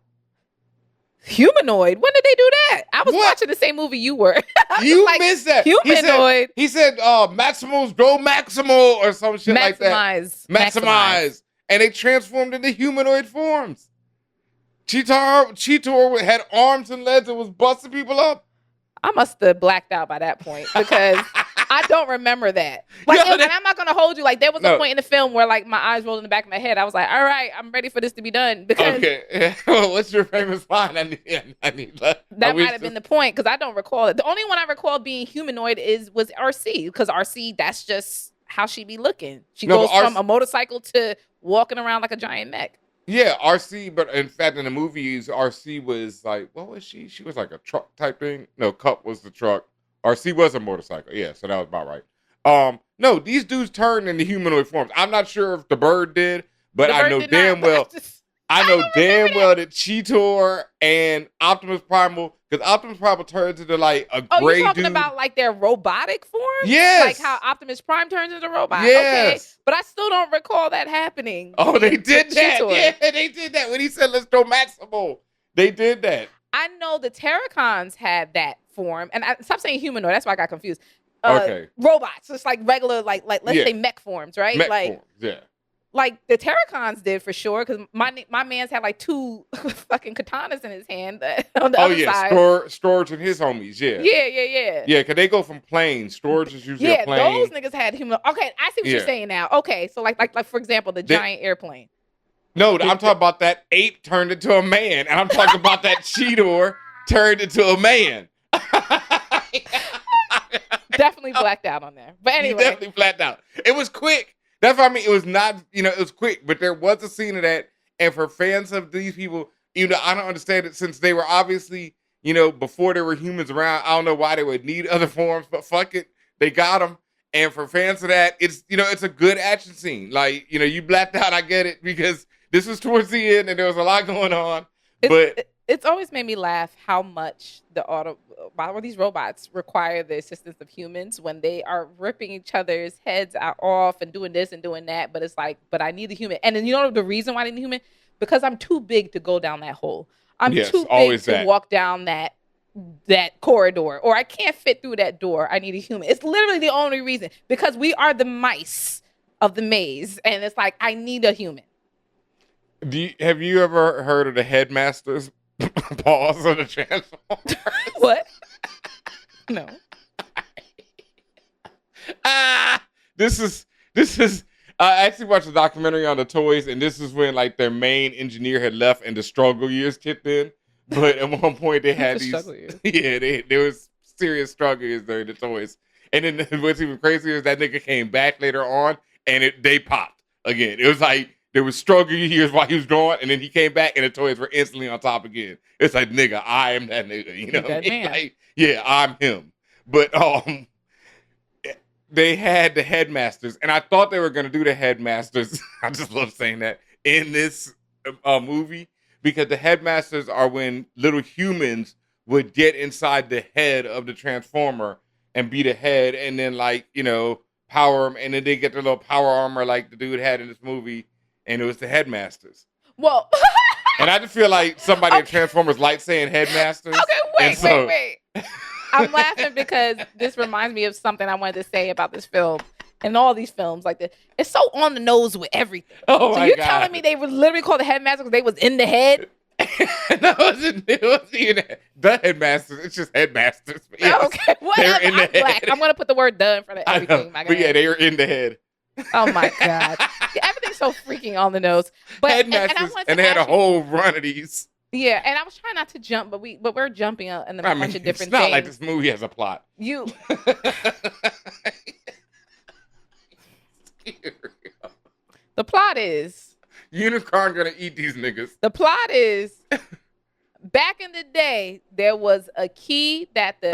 E: Humanoid? When did they do that? I was watching the same movie you were.
D: You missed that.
E: Humanoid.
D: He said Maximals go Maximal or some shit like that. Maximize. And they transformed into humanoid forms. Cheetor had arms and legs and was busting people up.
E: I must have blacked out by that point because I don't remember that. Like, and I'm not gonna hold you. Like, there was a point in the film where like my eyes rolled in the back of my head. I was like, all right, I'm ready for this to be done. Because
D: well, what's your famous line? I need that.
E: That might have been the point because I don't recall it. The only one I recall being humanoid was RC, because RC, that's just how she be looking. She goes from a motorcycle to walking around like a giant mech.
D: Yeah, RC, but in fact, in the movies, RC was like, what was she? She was like a truck type thing. No, Cup was the truck. RC was a motorcycle. Yeah, so that was about right. No, these dudes turned into humanoid forms. I'm not sure if the bird did, but I know damn well. I know damn well that Cheetor and Optimus Primal, because Optimus Primal turns into like a gray dude. Oh, you're talking
E: about like their robotic form?
D: Yes.
E: Like how Optimus Prime turns into a robot?
D: Yes.
E: Okay. But I still don't recall that happening.
D: Oh, they did that. Yeah, they did that. When he said, let's go maximal. They did that.
E: I know the Terracons had that form. And stop saying humanoid. That's why I got confused.
D: Okay.
E: Robots. It's like regular, like let's say mech forms, right?
D: Mech forms, yeah.
E: Like the Terracons did for sure, because my man's had like 2 fucking katanas in his hand on the other side.
D: Storage and his homies, yeah.
E: Yeah.
D: Yeah, because they go from planes. Storage is usually a plane.
E: Yeah, those niggas had human. Okay, I see what you're saying now. Okay, so like for example, the giant airplane.
D: No, I'm talking about that ape turned into a man, and I'm talking about that Cheetor turned into a man.
E: Definitely blacked out on there. But anyway.
D: You definitely blacked out. It was quick. That's what I mean. It was not, it was quick, but there was a scene of that. And for fans of these people, I don't understand it, since they were obviously, before there were humans around. I don't know why they would need other forms, but fuck it. They got them. And for fans of that, it's, it's a good action scene. Like, you blacked out. I get it, because this was towards the end and there was a lot going on.
E: It's always made me laugh how much why these robots require the assistance of humans when they are ripping each other's heads off and doing this and doing that. But it's like, but I need the human. And then the reason why I need the human? Because I'm too big to go down that hole. I'm too big to walk down that corridor, or I can't fit through that door. I need a human. It's literally the only reason, because we are the mice of the maze. And it's like, I need a human.
D: Have you ever heard of the headmasters? Pause on the Transformers.
E: What? No.
D: This is. I actually watched a documentary on the toys, and this is when like their main engineer had left and the struggle years kicked in. But at one point they had these. Yeah, there was serious struggle years during the toys. And then what's even crazier is that nigga came back later on, and they popped again. It was like. There was struggle years while he was gone, and then he came back, and the toys were instantly on top again. It's like, nigga, I am that nigga,
E: That man.
D: Like, yeah, I'm him. But they had the headmasters, and I thought they were gonna do the headmasters. I just love saying that in this movie, because the headmasters are when little humans would get inside the head of the Transformer and be the head, and then power them, and then they get their little power armor like the dude had in this movie. And it was the headmasters.
E: Well,
D: and I just feel like somebody in Transformers liked saying headmasters.
E: Okay, wait. I'm laughing because this reminds me of something I wanted to say about this film. And all these films like this, it's so on the nose with everything.
D: Oh,
E: so
D: my
E: you're
D: God.
E: telling me they were literally called the headmasters because they was in the head?
D: No, it wasn't even the headmasters. It's just headmasters. Yes,
E: okay, whatever.
D: In the
E: I'm black. I'm gonna put the word "the" in front of everything.
D: But yeah, they were in the head.
E: Oh my God. Everything's so freaking on the nose. But
D: headmasters, and they had a whole run of these.
E: Yeah, and I was trying not to jump, but we're jumping in a bunch of different things.
D: It's not like this movie has a plot.
E: The plot is
D: Unicron gonna eat these niggas.
E: The plot is back in the day there was a key that the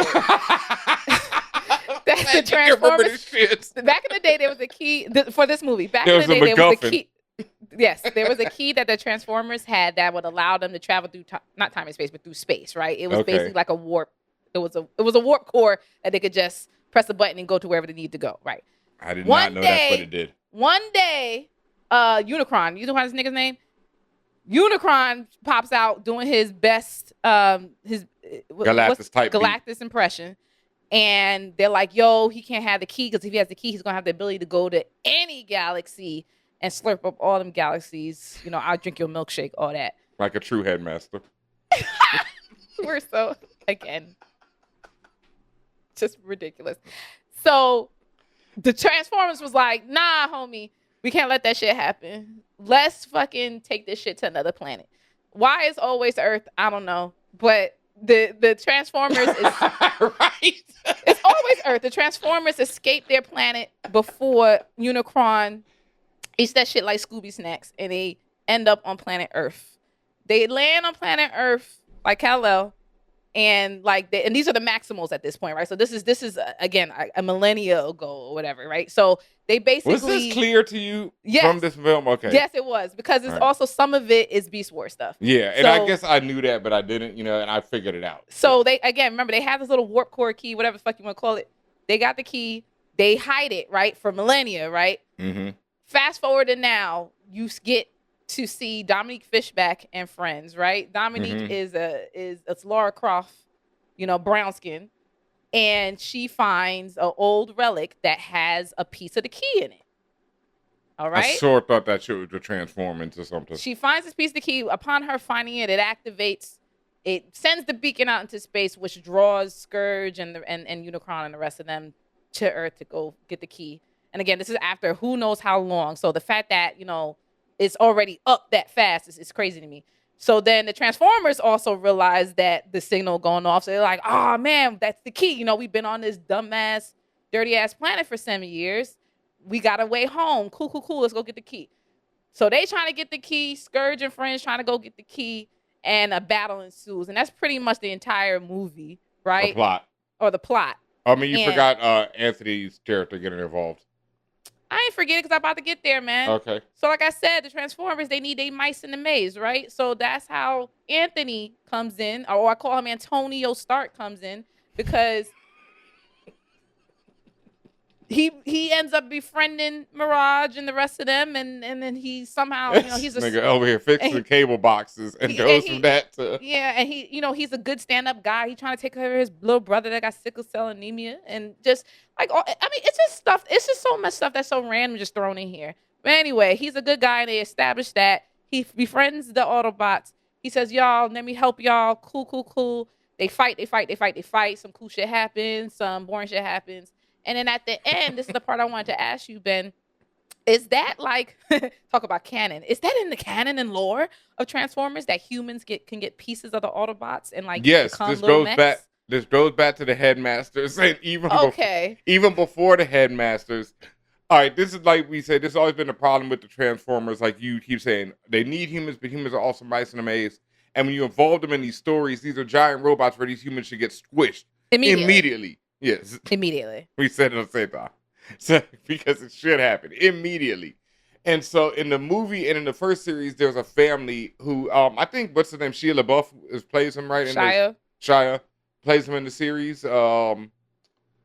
E: the Transformers. Back in the day, there was a key for this movie. Back in the day, there was a key. Yes, there was a key that the Transformers had that would allow them to travel through not time and space, but through space. Right? It was basically like a warp. It was a warp core that they could just press a button and go to wherever they need to go. Right?
D: I did not know that's what it did.
E: One day, Unicron. You know his nigga's name? Unicron pops out doing his best, his Galactus impression. And they're like, yo, he can't have the key because if he has the key, he's going to have the ability to go to any galaxy and slurp up all them galaxies. I'll drink your milkshake, all that.
D: Like a true headmaster.
E: We're so, again. Just ridiculous. So the Transformers was like, nah, homie, we can't let that shit happen. Let's fucking take this shit to another planet. Why is always Earth? I don't know. But the Transformers is
D: right.
E: it's always Earth. The Transformers escape their planet before Unicron eats that shit like Scooby snacks, and they end up on planet Earth. They land on planet Earth like Kal-El, and and these are the Maximals at this point, right? So this is again a millennia ago or whatever, right? So they basically
D: Was this clear to you
E: Yes.
D: from this film? Okay.
E: Yes, it was, because it's
D: Right.
E: also some of it is Beast Wars stuff.
D: Yeah, and I
E: So-
D: guess I knew that, but I didn't, and I figured it out.
E: So they, again, remember, they have this little warp core key, whatever the fuck you want to call it. They got the key. They hide it, right, for millennia, right?
D: Mm-hmm.
E: Fast forward to now, you get to see Dominique Fishback and friends, right? Dominique it's Laura Croft, brown skin, and she finds an old relic that has a piece of the key in it. All right.
D: I sure thought that shit would transform into something.
E: She finds this piece of the key. Upon her finding it, it activates. It sends the beacon out into space, which draws Scourge and Unicron and the rest of them to Earth to go get the key. And again, this is after who knows how long. So the fact that it's already up that fast is crazy to me. So then the Transformers also realize that the signal going off. So they're like, "Oh man, that's the key. We've been on this dumbass, dirty ass planet for 7 years. We got a way home. Cool. Let's go get the key." So they trying to get the key. Scourge and friends trying to go get the key, and a battle ensues. And that's pretty much the entire movie, right?
D: The plot.
E: Or the plot.
D: I mean, you
E: And-
D: forgot Anthony's character getting involved.
E: I ain't forget it because I'm about to get there, man.
D: Okay.
E: So like I said, the Transformers, they need their mice in the maze, right? So that's how Anthony comes in, or I call him Antonio Stark comes in, because he ends up befriending Mirage and the rest of them, and then he somehow, he's a
D: nigga over here fixing
E: and he-
D: the cable boxes and
E: he-
D: goes
E: and he-
D: from that to
E: yeah, and he's a good stand-up guy. He's trying to take care of his little brother that got sickle cell anemia, and just it's just stuff. It's just so much stuff that's so random just thrown in here. But anyway, he's a good guy, and they established that he befriends the Autobots. He says, "Y'all, let me help y'all." Cool. They fight. Some cool shit happens. Some boring shit happens. And then at the end, this is the part I wanted to ask you, Ben. Is that talk about canon? Is that in the canon and lore of Transformers that humans can get pieces of the Autobots and
D: yes,
E: become
D: this
E: little
D: goes
E: mechs?
D: back. This goes back to the headmasters, and even
E: Okay.
D: even before the headmasters. All right, this is like we said. This has always been a problem with the Transformers. Like you keep saying, they need humans, but humans are also mice in a maze. And when you involve them in these stories, these are giant robots where these humans should get squished immediately. Yes,
E: Immediately.
D: we said it at the same time. So because it should happen immediately. And so in the movie and in the first series, there's a family who I think what's the name? Shia LaBeouf plays him, right? Shia plays him in the series.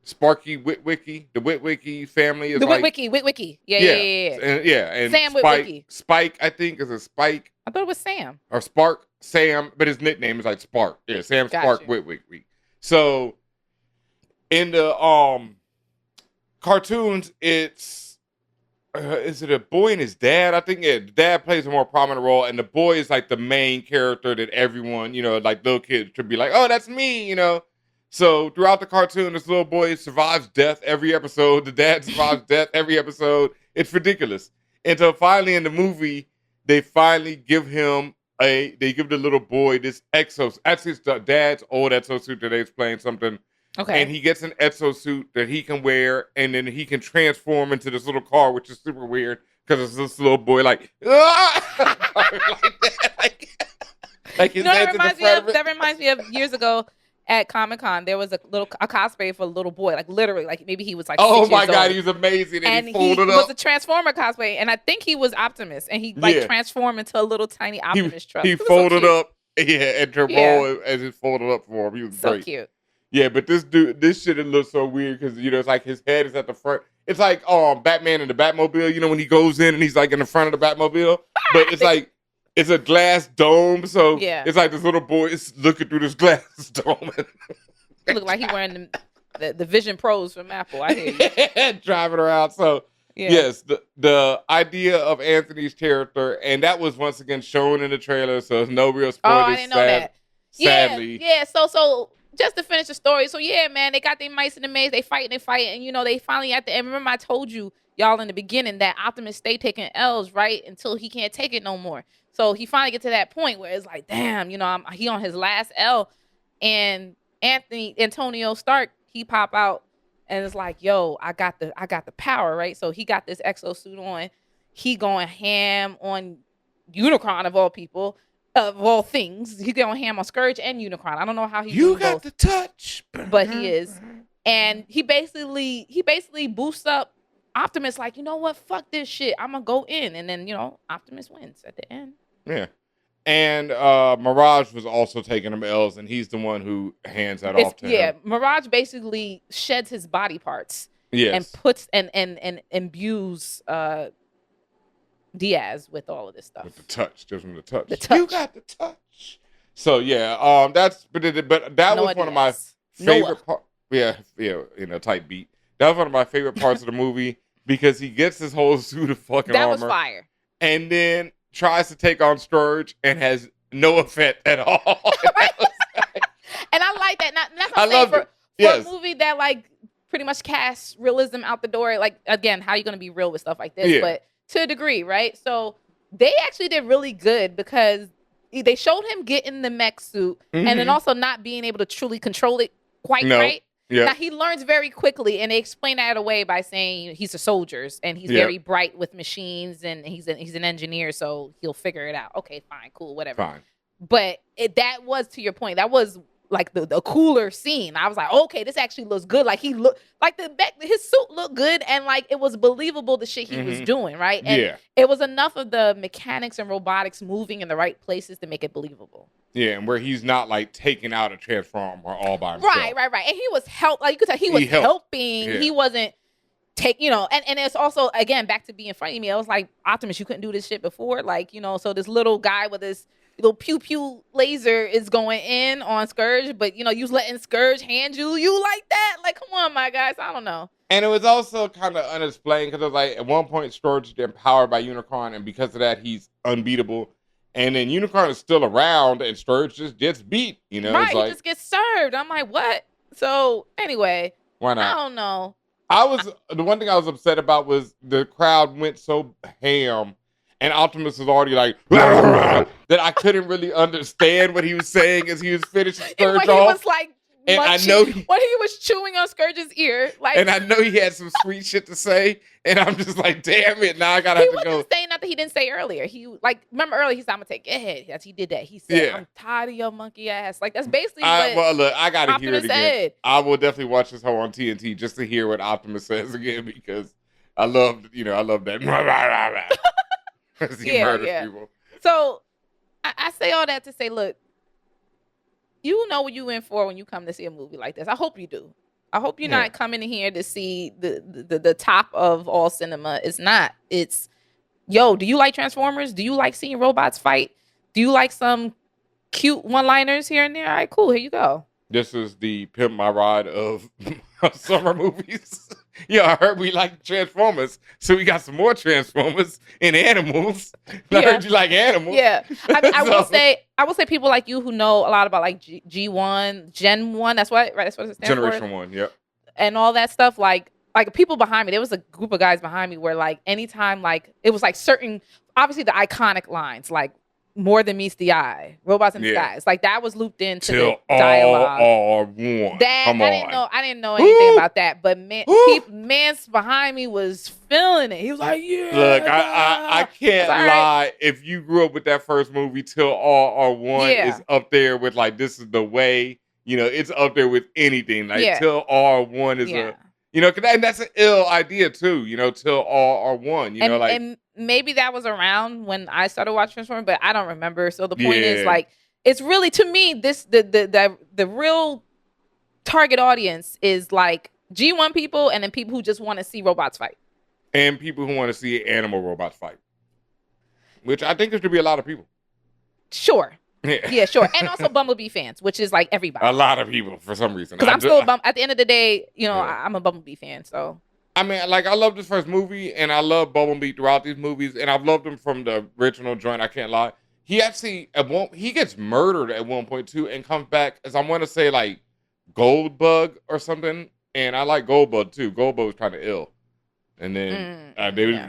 D: Sparky Witwicky, the Witwicky family is
E: The
D: like
E: Witwicky. Yeah.
D: and
E: Sam
D: Spike,
E: Witwicky.
D: Spike, I think is a Spike
E: I thought it was Sam.
D: or Spark Sam, but his nickname is like Spark. Yeah, Sam
E: Gotcha.
D: Spark Witwicky. So in the cartoons, it's is it a boy and his dad? I think the dad plays a more prominent role, and the boy is like the main character that everyone, like little kids should be like, "Oh, that's me," So throughout the cartoon, this little boy survives death every episode. The dad survives death every episode. It's ridiculous. Until finally in the movie, they finally give the little boy this exosuit. Actually, it's the dad's old exosuit that he's playing something.
E: Okay.
D: And he gets an exosuit that he can wear, and then he can transform into this little car, which is super weird because it's this little boy like, ah! like his head's in the front of it.
E: That reminds me of years ago at Comic-Con. There was a cosplay for a little boy, like literally, like maybe he was like
D: Oh
E: 6
D: my
E: years
D: God,
E: old.
D: he was amazing, and he
E: he
D: folded
E: was
D: up.
E: a Transformer cosplay, and I think he was Optimus, and he
D: Yeah.
E: transformed into a little tiny Optimus truck.
D: He
E: It was so
D: folded
E: cute.
D: up, and Jamal as it folded up for him. He was
E: So
D: great.
E: cute.
D: Yeah, but this shit looks so weird because it's like his head is at the front. It's like Batman in the Batmobile. When he goes in and he's like in the front of the Batmobile, but it's like it's a glass dome. So
E: Yeah.
D: it's like this little boy is looking through this glass dome.
E: He looked like he wearing the Vision Pros from Apple. I hear you.
D: Driving around. So
E: Yeah.
D: yes, the idea of Anthony's character, and that was once again shown in the trailer. So there's no real spoilers.
E: Oh, I didn't know that.
D: Sadly,
E: Yeah. So just to finish the story. So yeah, man, they got their mice in the maze. They fight, and you know, they finally at the end. Remember, I told you y'all in the beginning that Optimus stayed taking L's right until he can't take it no more. So he finally get to that point where it's like, damn, you know, he on his last L, and Antonio Stark, he pop out and it's like, yo, I got the power, right? So he got this exosuit on. He going ham on Unicron of all people. Of all things, he going ham on Scourge and Unicron. I don't know how he.
D: You got both, the touch,
E: but he is, and he basically boosts up Optimus. Like, you know what? Fuck this shit. I'm gonna go in, and then you know Optimus wins at the end.
D: Yeah, and Mirage was also taking him L's, and he's the one who hands that off to him.
E: Yeah, Mirage basically sheds his body parts.
D: Yes.
E: And puts and imbues Diaz with all of this stuff.
D: With the touch, gives him the touch.
E: The touch.
D: You got the touch. So yeah, but that was one of my favorite parts. Yeah, you know, tight beat. That was one of my favorite parts of the movie because he gets his whole suit of fucking armor.
E: That was fire.
D: And then tries to take on Scourge and has no effect at all.
E: And I like that. That's what
D: I
E: I'm saying.
D: love
E: For
D: yes.
E: a movie that like pretty much casts realism out the door. Like again, how are you going to be real with stuff like this?
D: Yeah.
E: But to a degree, right? So they actually did really good because they showed him getting the mech suit and then also not being able to truly control it quite right.
D: Yeah.
E: Now he learns very quickly, and they explain that away by saying he's a soldier and he's very bright with machines and he's an engineer, so he'll figure it out. Okay, fine, cool, whatever.
D: Fine.
E: But that was, to your point, that was like the cooler scene. I was like, okay, this actually looks good. Like he looked like his suit looked good, and like it was believable the shit he was doing, right? And it was enough of the mechanics and robotics moving in the right places to make it believable.
D: Yeah, and where he's not like taking out a transformer all by himself.
E: Right. And he was like you could tell he was helping. Yeah. He wasn't and it's also again back to being funny to me. I was like, Optimus, you couldn't do this shit before, like, you know. So this little guy with this little pew pew laser is going in on Scourge, but you know, you was letting Scourge hand you like that. Like, come on, my guys. I don't know. And
D: it was also kind of unexplained because it was like at one point Scourge is empowered by Unicron, and because of that he's unbeatable. And then Unicron is still around, and Scourge just gets beat. You know,
E: right?
D: It's like,
E: he just gets served. I'm like, what? So anyway,
D: why not?
E: I don't know.
D: The one thing I was upset about was the crowd went so ham. And Optimus was already like, that I couldn't really understand what he was saying as he was finishing Scourge off.
E: He was like,
D: and I know
E: when he was chewing on Scourge's ear, like,
D: and I know he had some sweet shit to say, and I'm just like, damn it, now I gotta have to go.
E: He wasn't saying nothing he didn't say earlier. He remember earlier he said, I'm gonna take your head. Yes, he did that. He said, I'm tired of your monkey ass. Like that's basically what
D: look, I gotta hear it again.
E: Said.
D: I will definitely watch this whole on TNT just to hear what Optimus says again because I love that. He murders people.
E: So I say all that to say, look, you know what you in for when you come to see a movie like this. I hope you do. I hope you're not coming in here to see the top of all cinema. It's not. It's, yo, do you like Transformers? Do you like seeing robots fight? Do you like some cute one-liners here and there? All right, cool. Here you go.
D: This is the Pimp My Ride of summer movies. Yeah, I heard we like Transformers, so we got some more Transformers and animals. I heard you like animals.
E: Yeah, I will say people like you who know a lot about like G1, Gen 1. That's what, right? That's what it stands
D: Generation
E: for.
D: 1, yep.
E: And all that stuff. Like people behind me. There was a group of guys behind me where like anytime like it was like certain, obviously the iconic lines like More Than Meets the Eye, Robots in Disguise. Like that was looped into the dialogue.
D: All one.
E: I didn't know anything about that, but man's behind me was feeling it. He was like, yeah.
D: Look, I can't lie. If you grew up with that first movie, Till All Are One is up there with like, this is the way, you know, it's up there with anything. Like Till All Are One is you know, and that's an ill idea too, you know, Till All Are One, you know, like.
E: And maybe that was around when I started watching Transformers, but I don't remember. So the point is like, it's really, to me, the real target audience is like G1 people and then people who just want to see robots fight.
D: And people who want to see animal robots fight. Which I think there should be a lot of people.
E: Sure. Yeah, sure. And also Bumblebee fans, which is like everybody.
D: A lot of people for some reason.
E: Because I'm still at the end of the day, you know, I'm a Bumblebee fan, so.
D: I mean, like, I love this first movie, and I love Bumblebee throughout these movies, and I've loved him from the original joint, I can't lie. He actually, he gets murdered at one point, too, and comes back, as I want to say, like, Goldbug or something, and I like Goldbug too. Goldbug was kind of ill, and then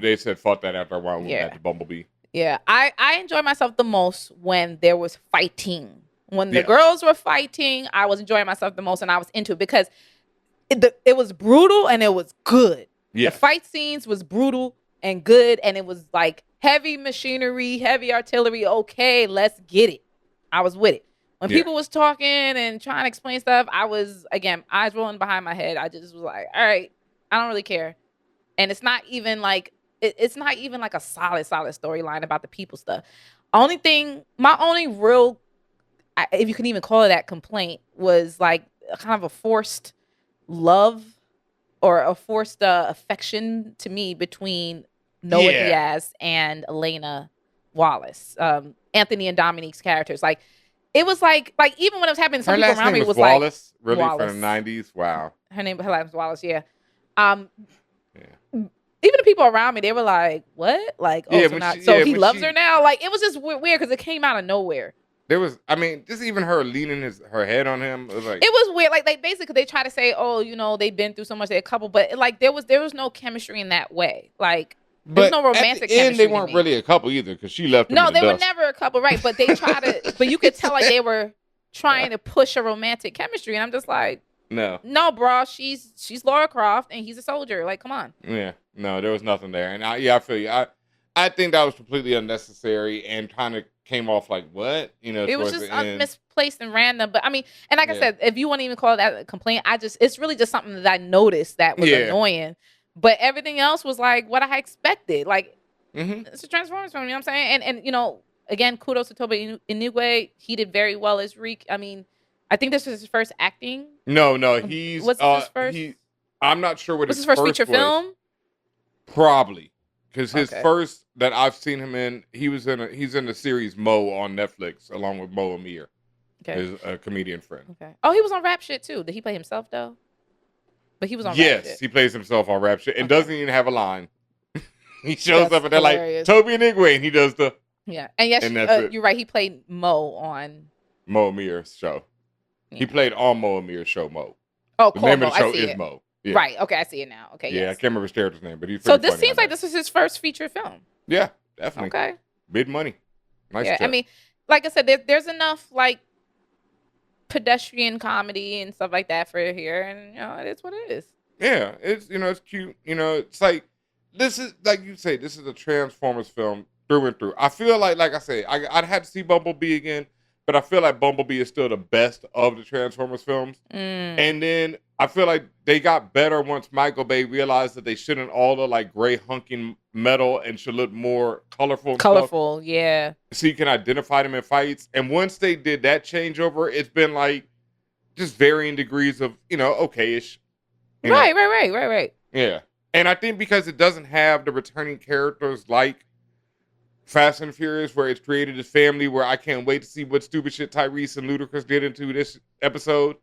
D: they said fuck that after a while. Went back to Bumblebee.
E: Yeah, I enjoyed myself the most when there was fighting. When the girls were fighting, I was enjoying myself the most, and I was into it because it was brutal and it was good. The fight scenes was brutal and good, and it was like heavy machinery, heavy artillery. Okay, let's get it. I was with it. When people was talking and trying to explain stuff, I was, again, eyes rolling behind my head. I just was like, all right, I don't really care. And it's not even like a solid storyline about the people stuff. My only real, if you can even call it that, complaint was like kind of a forced love or a forced affection to me between Noah Diaz and Elena Wallace, Anthony and Dominique's characters. Like, it was like even when it was happening, some people around me was like
D: Wallace, really Wallace. From the 90s. Wow.
E: Her name was Wallace. Yeah. Even the people around me, they were like, "What? Like, so he loves her now?" Like, it was just weird because it came out of nowhere.
D: There was, just even her leaning her head on him. It
E: was weird. Like, they try to say, "Oh, they've been through so much, they're a couple," but like there was no chemistry in that way. Like, there's no romantic chemistry. And
D: they weren't really a couple either because she left.
E: No, they were never a couple, right? But they try to. But you could tell like they were trying to push a romantic chemistry, and I'm just like, no, bro. She's Laura Croft, and he's a soldier. Like, come on.
D: Yeah, no, there was nothing there, and I feel you. I think that was completely unnecessary and kind of came off like what
E: It was just misplaced and random. But I like I said, if you want to even call that a complaint, it's really just something that I noticed that was annoying. But everything else was like what I expected. Like, it's a Transformers film, you know what I'm saying? And again, kudos to Toba Inouye. He did very well as Reek. I think this was his first acting.
D: No, he's... What's his first? I'm not sure what his first
E: feature film?
D: Probably. Because his first that I've seen him in, he's in the series Mo on Netflix, along with Mo Amir, his comedian friend.
E: Okay. Oh, he was on Rap Shit, too. Did he play himself, though? But he was on Rap Shit.
D: Yes, he plays himself on Rap Shit and doesn't even have a line. He shows up and they're like, Toby and Igwe, and he does the...
E: Yeah. And yes, you're right. He played Mo on...
D: Mo Amir's show. Yeah. He played on Mo Amir's show, Mo.
E: Oh,
D: cool. The name of the show is Mo. Yeah.
E: Right. Okay, I see it now. Okay.
D: Yeah, I can't remember his character's name, but he's
E: so this seems like this was his first feature film.
D: Yeah, definitely.
E: Okay.
D: Big money. Nice.
E: Yeah,
D: trip.
E: like I said, there's enough like pedestrian comedy and stuff like that for here, and it is what it is.
D: Yeah, it's it's cute. It's like this is like you say, this is a Transformers film through and through. I feel like I say, I'd have to see Bumblebee again. But I feel like Bumblebee is still the best of the Transformers films. And then I feel like they got better once Michael Bay realized that they shouldn't all look like gray hunking metal and should look more colorful.
E: Colorful, yeah.
D: So you can identify them in fights. And once they did that changeover, it's been like just varying degrees of, okay-ish.
E: Right.
D: Yeah. And I think because it doesn't have the returning characters like Fast and Furious, where it's created this family where I can't wait to see what stupid shit Tyrese and Ludacris did into this episode,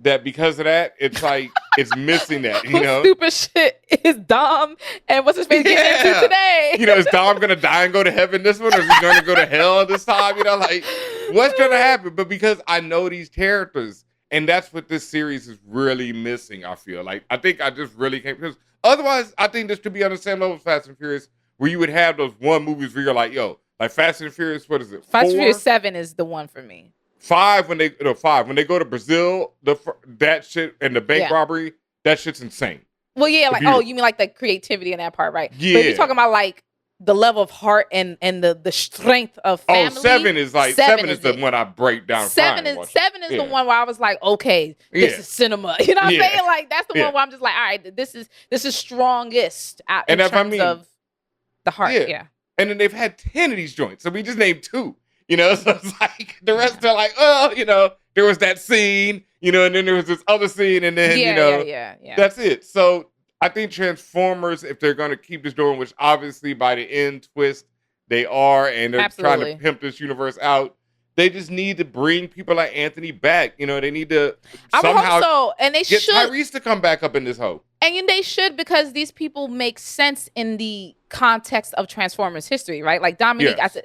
D: that because of that, it's like, it's missing that,
E: Stupid shit is Dom and what's his face getting into today?
D: Is Dom going to die and go to heaven this one, or is he going to go to hell this time? Like, what's going to happen? But because I know these characters, and that's what this series is really missing, I feel. Like, I think I just really can't, because otherwise, I think this could be on the same level as Fast and Furious, where you would have those one movies where you're like, like Fast and Furious, what is it?
E: Fast and Furious 7 is the one for me.
D: 5 when they go to Brazil, that shit and the bank robbery, that shit's insane.
E: Well, yeah, like you mean like the creativity in that part, right?
D: Yeah.
E: But if you're talking about like the level of heart and the strength of family.
D: 7 is like seven is the one I break down.
E: Seven is the one where I was like, okay, this is cinema. You know what I'm saying? Like that's the one where I'm just like, all right, this is strongest in terms of the heart, yeah.
D: And then they've had 10 of these joints, so we just named 2. So it's like the rest are like, there was that scene, and then there was this other scene, and then
E: yeah.
D: That's it. So I think Transformers, if they're going to keep this going, which obviously by the end twist they are, and they're trying to pimp this universe out, they just need to bring people like Anthony back. They need to somehow
E: and they
D: get
E: should
D: Tyrese to come back up in this hoe.
E: And they should, because these people make sense in the context of Transformers history, right? Like Dominique,
D: Yes.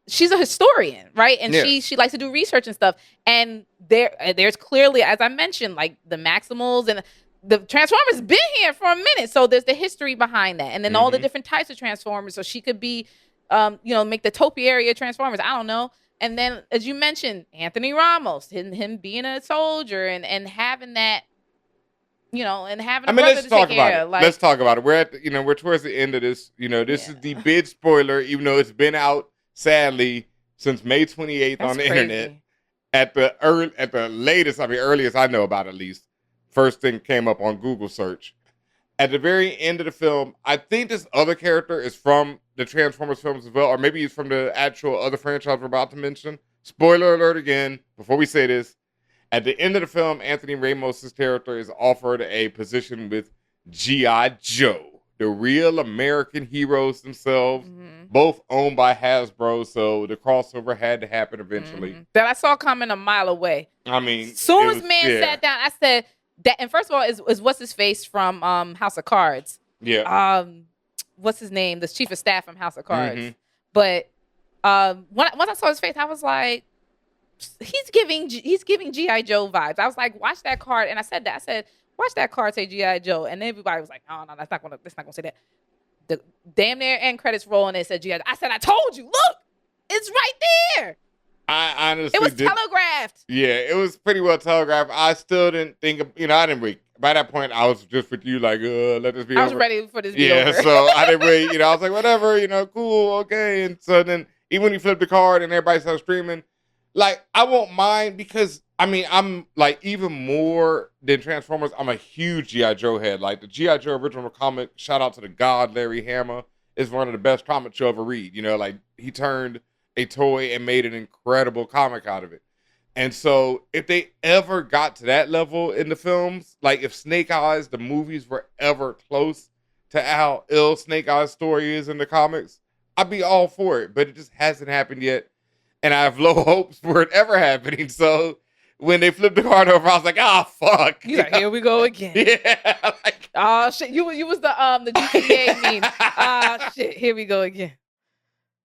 E: she's a historian, right? And
D: Yes.
E: she likes to do research and stuff. And there's clearly, as I mentioned, like the Maximals and the Transformers been here for a minute. So there's the history behind that. And then all the different types of Transformers. So she could be, make the topiary of Transformers. I don't know. And then, as you mentioned, Anthony Ramos, him being a soldier and having that, and having a brother
D: let's
E: to
D: talk
E: take
D: about
E: care
D: it.
E: of. Like,
D: Let's talk about it. We're at we're towards the end of this. This is the big spoiler, even though it's been out sadly since May 28th on the internet. At the latest, earliest I know about, at least. First thing came up on Google search. At the very end of the film, I think this other character is from the Transformers films as well, or maybe he's from the actual other franchise we're about to mention. Spoiler alert again, before we say this. At the end of the film, Anthony Ramos' character is offered a position with G.I. Joe, the real American heroes themselves, both owned by Hasbro, so the crossover had to happen eventually.
E: That I saw coming a mile away.
D: As
E: soon as sat down, I said that. And first of all, is what's his face from House of Cards?
D: Yeah.
E: What's his name? The chief of staff from House of Cards. But once I saw his face, I was like, he's giving G.I. Joe vibes. I was like, watch that card, and I said that. I said, watch that card say G.I. Joe, and everybody was like, oh no, that's not gonna say that. The damn near end credits roll and it said G.I. Joe. I said, I told you, look, it's right there.
D: I honestly
E: it was telegraphed.
D: Yeah, it was pretty well telegraphed. I still didn't think of, I didn't wait. By that point, I was just with you, like, let this be over.
E: I was ready for this to be over.
D: Yeah, so I didn't wait. I was like, whatever, cool, okay. And so then, even when you flip the card and everybody starts screaming, like, I won't mind because, I'm, like, even more than Transformers, I'm a huge G.I. Joe head. Like, the G.I. Joe original comic, shout out to the god Larry Hama, is one of the best comics you'll ever read. Like, he turned a toy and made an incredible comic out of it. And so if they ever got to that level in the films, like if Snake Eyes, the movies, were ever close to how ill Snake Eyes' story is in the comics, I'd be all for it. But it just hasn't happened yet. And I have low hopes for it ever happening. So when they flipped the card over, I was like, fuck.
E: Here we go again.
D: Yeah. Like,
E: oh, shit. You was the GTA meme. Shit. Here we go again.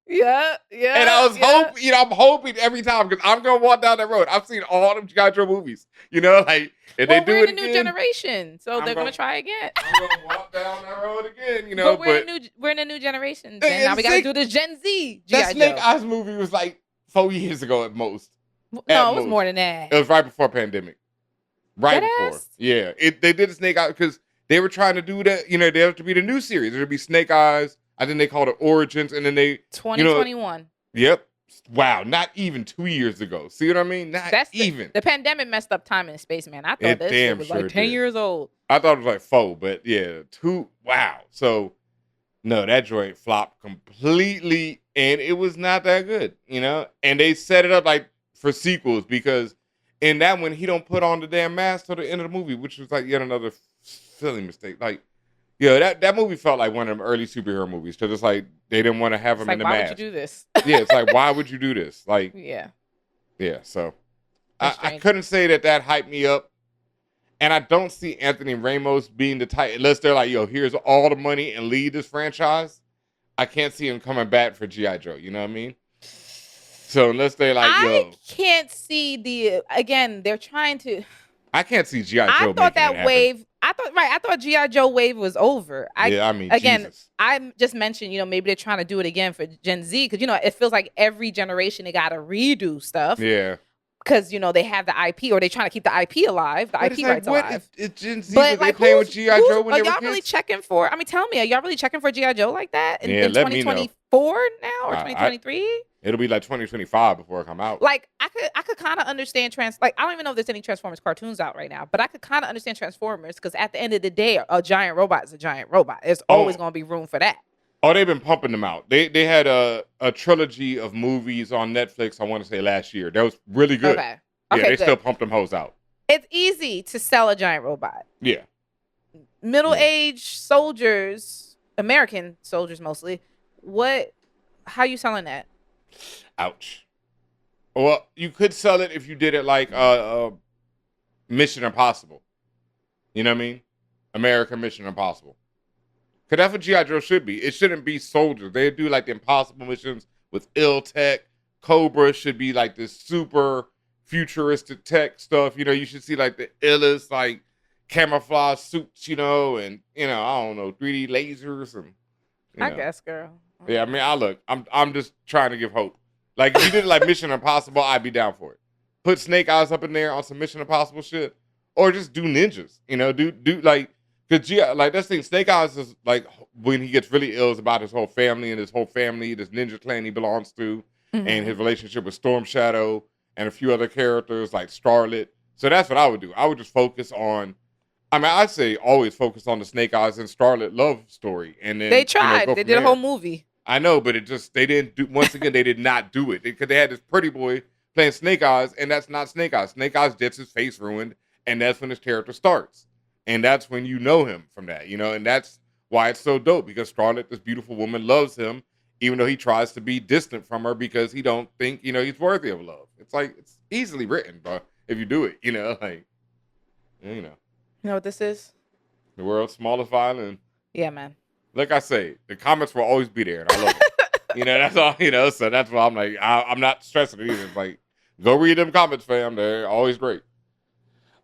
E: Yeah.
D: And I was hoping, I'm hoping every time because I'm gonna walk down that road. I've seen all them G.I. Joe movies, like if they do
E: we're
D: it
E: in a
D: again,
E: new generation, so they're gonna try again.
D: I'm gonna walk down that road again,
E: But we're in a new generation. And now we gotta do the Gen Z G.I. Joe.
D: That Snake Eyes movie was like 4 years ago at most.
E: No, it was more than that.
D: It was right before pandemic. Right
E: Dead
D: before,
E: ass?
D: yeah. They did the Snake Eyes because they were trying to do that. They have to be the new series. There'd be Snake Eyes. I think they called it Origins, and then they
E: 2021.
D: Yep. Wow, not even 2 years ago. See what I mean? Not even.
E: The pandemic messed up time and space, man. I thought this shit was like 10 years old.
D: I thought it was like 4, but yeah, 2. Wow. So, no, that joint flopped completely, and it was not that good, And they set it up like for sequels because in that one, he don't put on the damn mask till the end of the movie, which was like yet another silly mistake. Like, that movie felt like one of them early superhero movies because it's like they didn't want to have him in the mask.
E: Why would you do this?
D: Yeah, it's like, why would you do this? Like,
E: yeah.
D: So I couldn't say that hyped me up, and I don't see Anthony Ramos being the type unless they're like, here's all the money and lead this franchise. I can't see him coming back for G.I. Joe. You know what I mean? So unless they're like,
E: I can't see they're trying to.
D: I can't see G.I. Joe.
E: I thought that wave. I thought G.I. Joe wave was over.
D: Jesus.
E: I just mentioned, maybe they're trying to do it again for Gen Z because, it feels like every generation they got to redo stuff.
D: Yeah.
E: Because, they have the IP or they're trying to keep the IP alive, the IP rights alive.
D: It's Gen Z, but like, playing with G.I. Joe when they were
E: y'all
D: kids?
E: really checking for, tell me, are y'all really checking for G.I. Joe like that in
D: let
E: 2024 now or 2023?
D: It'll be like 2025 before it come out.
E: Like I could kind of understand I don't even know if there's any Transformers cartoons out right now, but I could kind of understand Transformers because at the end of the day, a giant robot is a giant robot. There's always going to be room for that.
D: Oh, they've been pumping them out. They had a trilogy of movies on Netflix, I want to say last year. That was really good.
E: Okay.
D: Yeah, they still pump them hoes out.
E: It's easy to sell a giant robot.
D: Yeah.
E: Middle-aged soldiers, American soldiers mostly, how you selling that?
D: Ouch. Well, you could sell it if you did it like Mission Impossible. You know what I mean? American Mission Impossible. Because that's what G.I. Joe should be. It shouldn't be soldiers. They do like the impossible missions with ill tech. Cobra should be like this super futuristic tech stuff. You know, you should see like the illest like camouflage suits, you know, and I don't know, 3D lasers and
E: I guess, girl.
D: Yeah, I mean, I'm just trying to give hope. Like if you did like Mission Impossible, I'd be down for it. Put Snake Eyes up in there on some Mission Impossible shit, or just do ninjas. You know, do like because like that's the thing. Snake Eyes is like when he gets really ill, is about his whole family and his whole family, this ninja clan he belongs to. And his relationship with Storm Shadow and a few other characters like Starlet. So that's what I would do. I would just focus on, I mean, I'd say always focus on the Snake Eyes and Starlet love story. And then
E: they tried. They did a whole movie.
D: I know, but they didn't do, once again, they did not do it. Because they had this pretty boy playing Snake Eyes, and that's not Snake Eyes. Snake Eyes gets his face ruined, and that's when his character starts. And that's when you know him from that, and that's why it's so dope, because Starlet, this beautiful woman, loves him, even though he tries to be distant from her because he don't think, he's worthy of love. It's like, it's easily written, but if you do it, like,
E: You know what this is?
D: the world's smallest violin.
E: Yeah, man.
D: Like I say, the comments will always be there, and I love it. That's all, so that's why I'm like, I'm not stressing it either. It's like, go read them comments, fam. They're always great.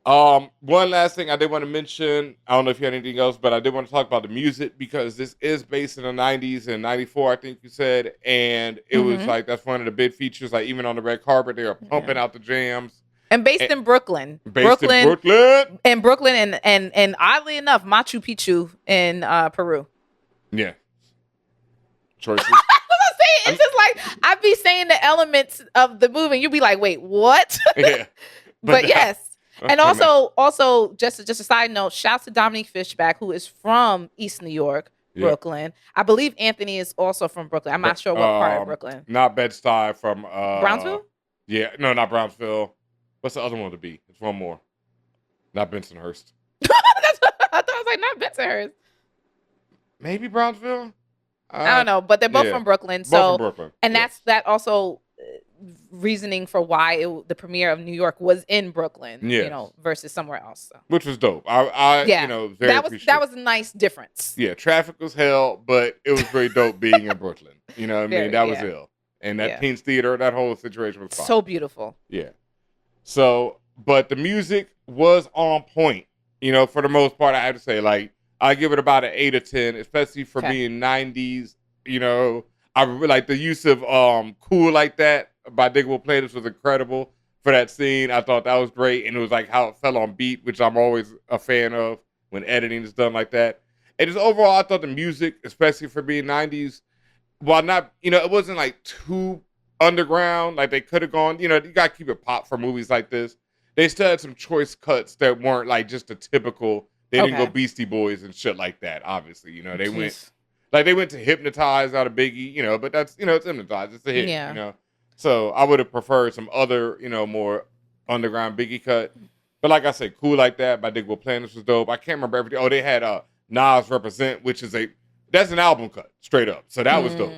D: One last thing I did want to mention, I don't know if you had anything else, but I did want to talk about the music, because this is based in the 90s and 94, I think you said, and it was like, that's one of the big features, like even on the red carpet, they are pumping out the jams.
E: And based in Brooklyn.
D: In Brooklyn.
E: And Brooklyn and oddly enough, Machu Picchu in Peru.
D: Yeah. Choices.
E: It's just like, I'd be saying the elements of the movie, and you'd be like, wait, what?
D: Yeah.
E: But yes. And also, just a side note, shouts to Dominique Fishback, who is from East New York, Brooklyn. I believe Anthony is also from Brooklyn. I'm not sure what part of Brooklyn.
D: Not Bed-Stuy, from
E: Brownsville?
D: Yeah, no, not Brownsville. What's the other one to be? It's one more. Not Bensonhurst.
E: I thought it was like not Bensonhurst.
D: Maybe Brownsville?
E: I don't know, but they're both from Brooklyn. So,
D: both from Brooklyn.
E: And that also reasoning for why the premiere of New York was in Brooklyn, versus somewhere else. So.
D: Which was dope. Very
E: that was a nice difference.
D: Yeah, traffic was hell, but it was very dope being in Brooklyn. You know what I mean? That was ill. And that King's Theater, that whole situation was fine.
E: So beautiful.
D: Yeah. So, but the music was on point. For the most part, I have to say, like, I give it about an 8 or 10, especially for being 90s. I really like the use of Cool Like That by Digable Playlist was incredible for that scene. I thought that was great. And it was like how it fell on beat, which I'm always a fan of when editing is done like that. And just overall, I thought the music, especially for being 90s, while not, it wasn't like too underground. Like they could have gone, you got to keep it pop for movies like this. They still had some choice cuts that weren't like just a typical, they didn't go Beastie Boys and shit like that, obviously. They went, like they went to Hypnotize out of Biggie, but that's, it's Hypnotize. It's a hit, So I would have preferred some other, more underground Biggie cut. But like I said, Cool Like That by Digable Playlist was dope. I can't remember everything. Oh, they had Nas Represent, which is that's an album cut, straight up. So that was dope.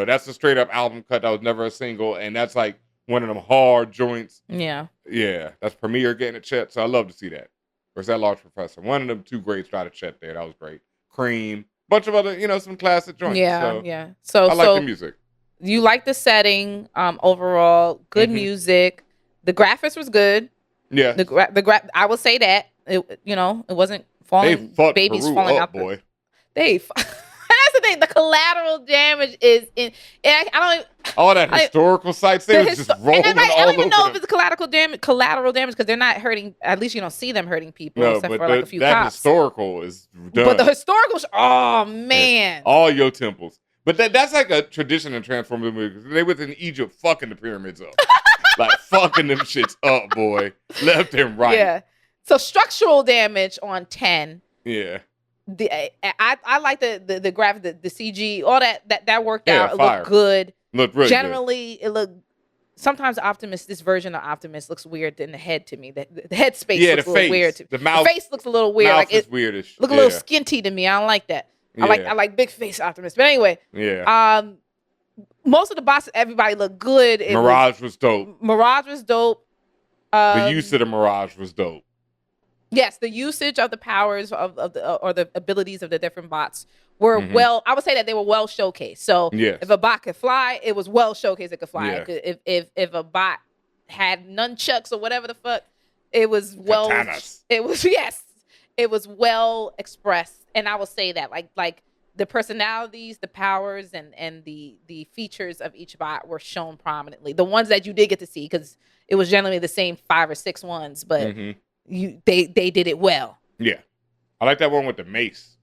D: That's a straight up album cut that was never a single. And that's like one of them hard joints.
E: Yeah.
D: Yeah. That's Premiere getting a Chet. So I love to see that. Or is that Large Professor? One of them two greats got a Chet there. That was great. Cream. Bunch of other, some classic joints.
E: Yeah.
D: So I like the music.
E: You like the setting, overall, good music. The graphics was good.
D: Yeah.
E: I will say that. It wasn't falling. Babies
D: Peru
E: falling
D: up,
E: out.
D: Boy.
E: That's the thing. The collateral damage is in. I don't.
D: All that historical sites, they were just rolling all over.
E: I don't even know if it's collateral damage because they're not hurting. At least you don't see them hurting people, except for like a few
D: that
E: cops.
D: Historical is done.
E: But the historical, oh man,
D: all your temples. But that's like a tradition in Transformers movies. They was in Egypt fucking the pyramids up, like fucking them shits up, boy, left and right.
E: Yeah. So structural damage on 10.
D: Yeah.
E: I like the graphic, the CG, all that worked out. It
D: fire.
E: Looked good.
D: Looked really
E: Generally,
D: good.
E: It looked. Sometimes this version of Optimus looks weird in the head to me. The head space looks a little weird to me.
D: The mouth,
E: the face looks a little weird.
D: Mouth is weirdish.
E: Look a little skinty to me. I don't like that.
D: Yeah.
E: I like big face Optimus. But anyway,
D: yeah.
E: Most of the bosses, everybody looked good.
D: Mirage was dope.
E: Mirage was dope.
D: The use of the Mirage was dope.
E: Yes, the usage of the powers of the or the abilities of the different bots were
D: Mhm.
E: I would say that they were well showcased. So
D: Yes.
E: if a bot could fly, it was well showcased it could fly.
D: Yeah.
E: If a bot had nunchucks or whatever the fuck, it was
D: Katanas.
E: it was yes, it was well expressed. And I will say that like the personalities, the powers, and the features of each bot were shown prominently. The ones that you did get to see, because it was generally the same 5 or 6 ones, but
D: Mhm.
E: they did it well.
D: Yeah. I like that one with the mace.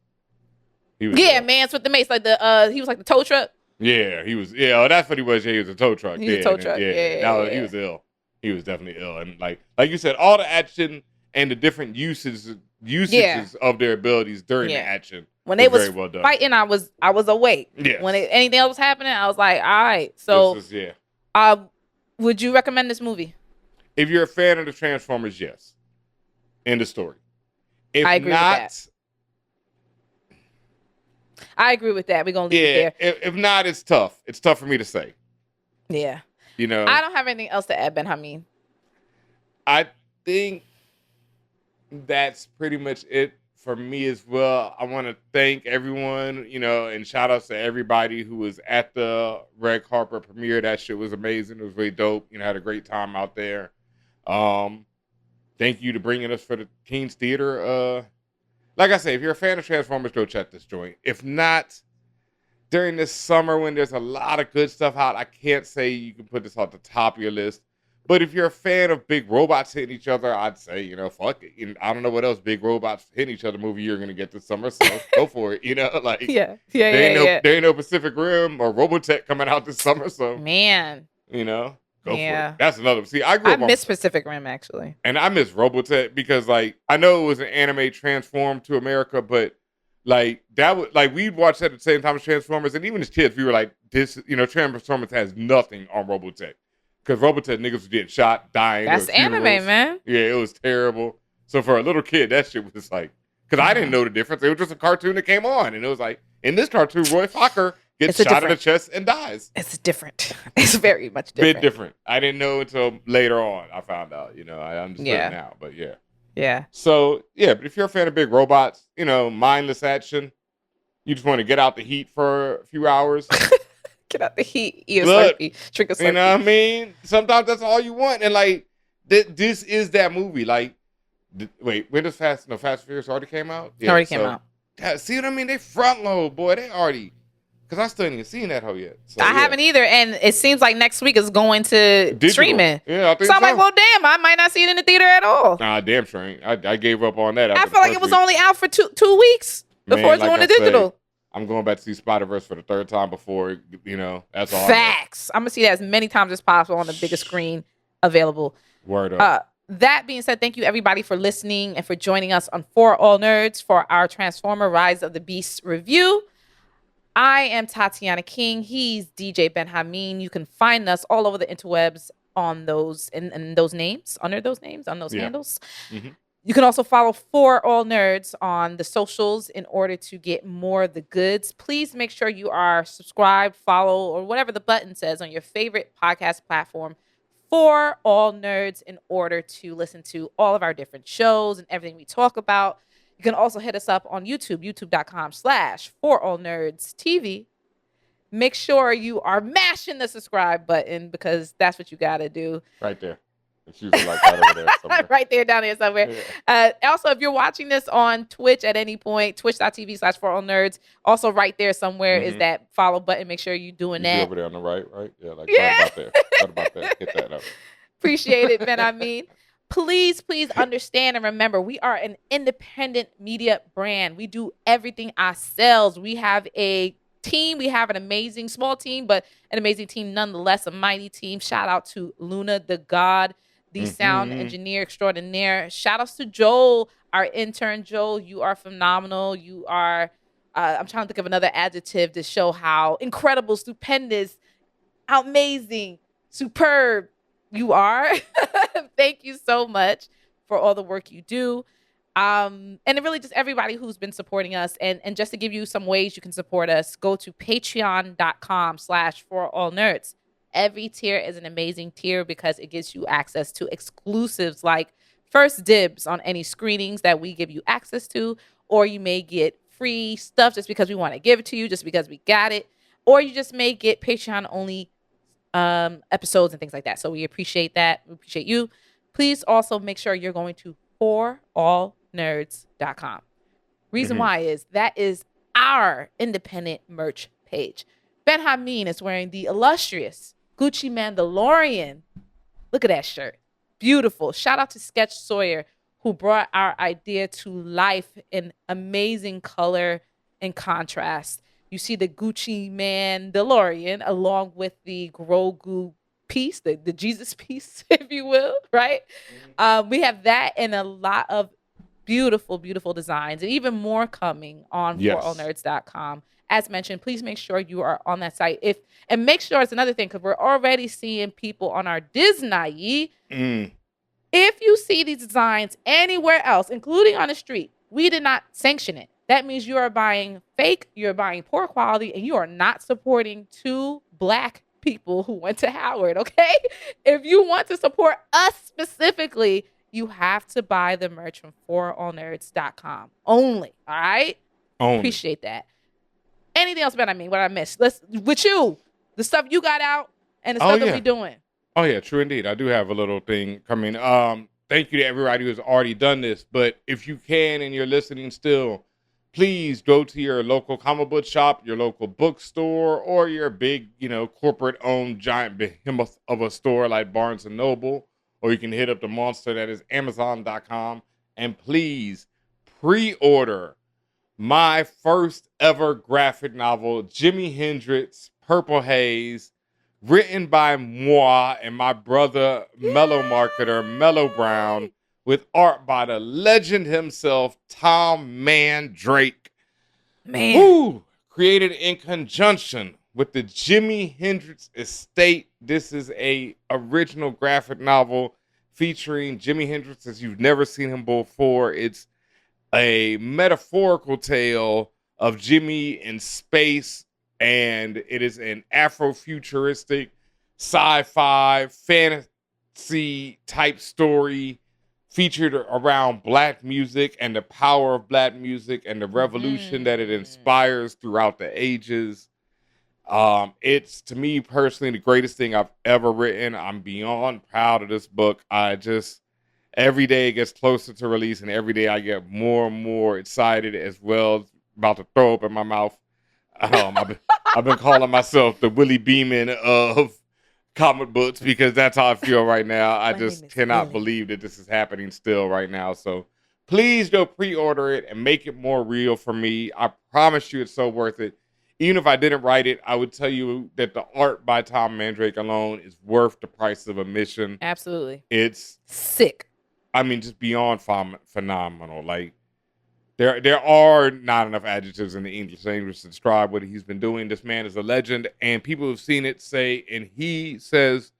D: He was
E: Yeah, man's with the mace, like the he was like the tow truck.
D: Yeah, he was. Yeah, oh, that's what he was. Yeah, he was a tow truck.
E: He was a tow truck. Yeah.
D: He was ill. He was definitely ill, and like you said, all the action and the different usages of their abilities during the action.
E: When they was
D: very well done.
E: fighting, I was awake.
D: Yes.
E: When anything else was happening, I was like, all right. So, would you recommend this movie?
D: If you're a fan of the Transformers, yes. End of story. If
E: I agree with that. I agree with that. We're gonna leave it there.
D: If not, it's tough. It's tough for me to say.
E: Yeah.
D: You know,
E: I don't have anything else to add, Benhameen.
D: I think that's pretty much it for me as well. I want to thank everyone, and shout outs to everybody who was at the red carpet premiere. That shit was amazing. It was really dope. Had a great time out there. Thank you to bringing us for the King's Theater. Like I say, if you're a fan of Transformers, go check this joint. If not, during this summer when there's a lot of good stuff out, I can't say you can put this on the top of your list. But if you're a fan of big robots hitting each other, I'd say, fuck it. I don't know what else big robots hitting each other movie you're going to get this summer, so go for it.
E: There
D: ain't no Pacific Rim or Robotech coming out this summer, so.
E: Man.
D: Go for it. That's another. See, I
E: miss Pacific Rim, actually.
D: And I miss Robotech because, I know it was an anime transformed to America, but, that was, we'd watch that at the same time as Transformers, and even as kids, we were like, this, Transformers has nothing on Robotech. Because Robotech niggas was getting shot, dying.
E: That's anime, man.
D: Yeah, it was terrible. So for a little kid, that shit was like, because I didn't know the difference. It was just a cartoon that came on. And it was like, in this cartoon, Roy Fokker gets shot in the chest and dies.
E: It's different. It's very much different.
D: Bit different. I didn't know until later on. I found out, I understood it now, but yeah.
E: Yeah.
D: So, but if you're a fan of big robots, mindless action, you just want to get out the heat for a few hours.
E: Get out the heat, eat a Slurpee, drink a Slurpee.
D: You know what I mean? Sometimes that's all you want. And this is that movie. Wait, when does Fast and Furious already came out?
E: Yeah, already came out.
D: See what I mean? They front load, boy. They already, because I still ain't even seen that hoe yet. So,
E: I haven't either. And it seems like next week is going to
D: digital.
E: Streaming.
D: Yeah, I think
E: so. I'm like, well, damn, I might not see it in the theater at all.
D: Nah, damn sure ain't. I gave up on that.
E: I feel like it was only out for two weeks before it's going to digital.
D: I'm going back to see Spider-Verse for the third time before, that's all.
E: Facts. I'm going to see that as many times as possible on the biggest screen available.
D: Word up.
E: That being said, thank you everybody for listening and for joining us on For All Nerds for our Transformer Rise of the Beast review. I am Tatiana King. He's DJ Benhameen. You can find us all over the interwebs on those and those names, under those names, on those handles. Mm-hmm. You can also follow For All Nerds on the socials in order to get more of the goods. Please make sure you are subscribed, follow, or whatever the button says on your favorite podcast platform For All Nerds in order to listen to all of our different shows and everything we talk about. You can also hit us up on YouTube, youtube.com/ForAllNerdsTV. Make sure you are mashing the subscribe button because that's what you got to do.
D: Right there. It's usually like that over there somewhere.
E: Right there, down there somewhere. Yeah. Also, if you're watching this on Twitch at any point, twitch.tv/forallnerds. Also, right there somewhere is that follow button. Make sure you're doing that.
D: Over there on the right? Yeah, right about there. Right about there. Hit that up.
E: Appreciate it, Benhameen. Please understand and remember, we are an independent media brand. We do everything ourselves. We have a team. We have an amazing small team, but an amazing team nonetheless, a mighty team. Shout out to Luna, the God, the sound engineer extraordinaire. Shout outs to Joel, our intern. Joel, you are phenomenal. You are, I'm trying to think of another adjective to show how incredible, stupendous, amazing, superb you are. Thank you so much for all the work you do. And really just everybody who's been supporting us. And just to give you some ways you can support us, go to patreon.com/forallnerds. Every tier is an amazing tier because it gives you access to exclusives like first dibs on any screenings that we give you access to, or you may get free stuff just because we want to give it to you, just because we got it, or you just may get Patreon only episodes and things like that. So we appreciate that. We appreciate you. Please also make sure you're going to forallnerds.com. Reason why is that is our independent merch page. Benhameen is wearing the illustrious Gucci Mandalorian. Look at that shirt. Beautiful. Shout out to Sketch Sawyer, who brought our idea to life in amazing color and contrast. You see the Gucci Mandalorian along with the Grogu piece, the Jesus piece, if you will, right? We have that and a lot of beautiful, beautiful designs, and even more coming on forallnerds.com. As mentioned, please make sure you are on that site. And make sure it's another thing, because we're already seeing people on our Disney. If you see these designs anywhere else, including on the street, we did not sanction it. That means you are buying fake, you're buying poor quality, and you are not supporting 2 Black people who went to Howard, okay? If you want to support us specifically, you have to buy the merch from forallnerds.com only, all right?
D: Only.
E: Appreciate that. Anything else about what I missed? Let's with you, the stuff you got out and the stuff that we doing.
D: Oh yeah, true indeed. I do have a little thing coming. Thank you to everybody who has already done this, but if you can and you're listening still, please go to your local comic book shop, your local bookstore, or your big, corporate-owned giant behemoth of a store like Barnes & Noble, or you can hit up the monster that is Amazon.com, and please pre-order my first ever graphic novel, Jimi Hendrix, Purple Haze, written by moi and my brother, Mellow Marketer, Mellow Brown, with art by the legend himself, Tom Mandrake. Created in conjunction with the Jimi Hendrix Estate. This is a original graphic novel featuring Jimi Hendrix as you've never seen him before. It's a metaphorical tale of Jimmy in space, and it is an Afrofuturistic sci-fi fantasy type story featured around Black music and the power of Black music and the revolution that it inspires throughout the ages. It's, to me personally, the greatest thing I've ever written. I'm beyond proud of this book. Every day it gets closer to release, and every day I get more and more excited as well. About to throw up in my mouth. I've been calling myself the Willie Beeman of comic books because that's how I feel right now. I just cannot believe that this is happening still right now. So please go pre-order it and make it more real for me. I promise you it's so worth it. Even if I didn't write it, I would tell you that the art by Tom Mandrake alone is worth the price of admission.
E: Absolutely.
D: It's
E: sick.
D: I mean, just beyond phenomenal. Like, there are not enough adjectives in the English language to describe what he's been doing. This man is a legend, and people who've seen it say, and he says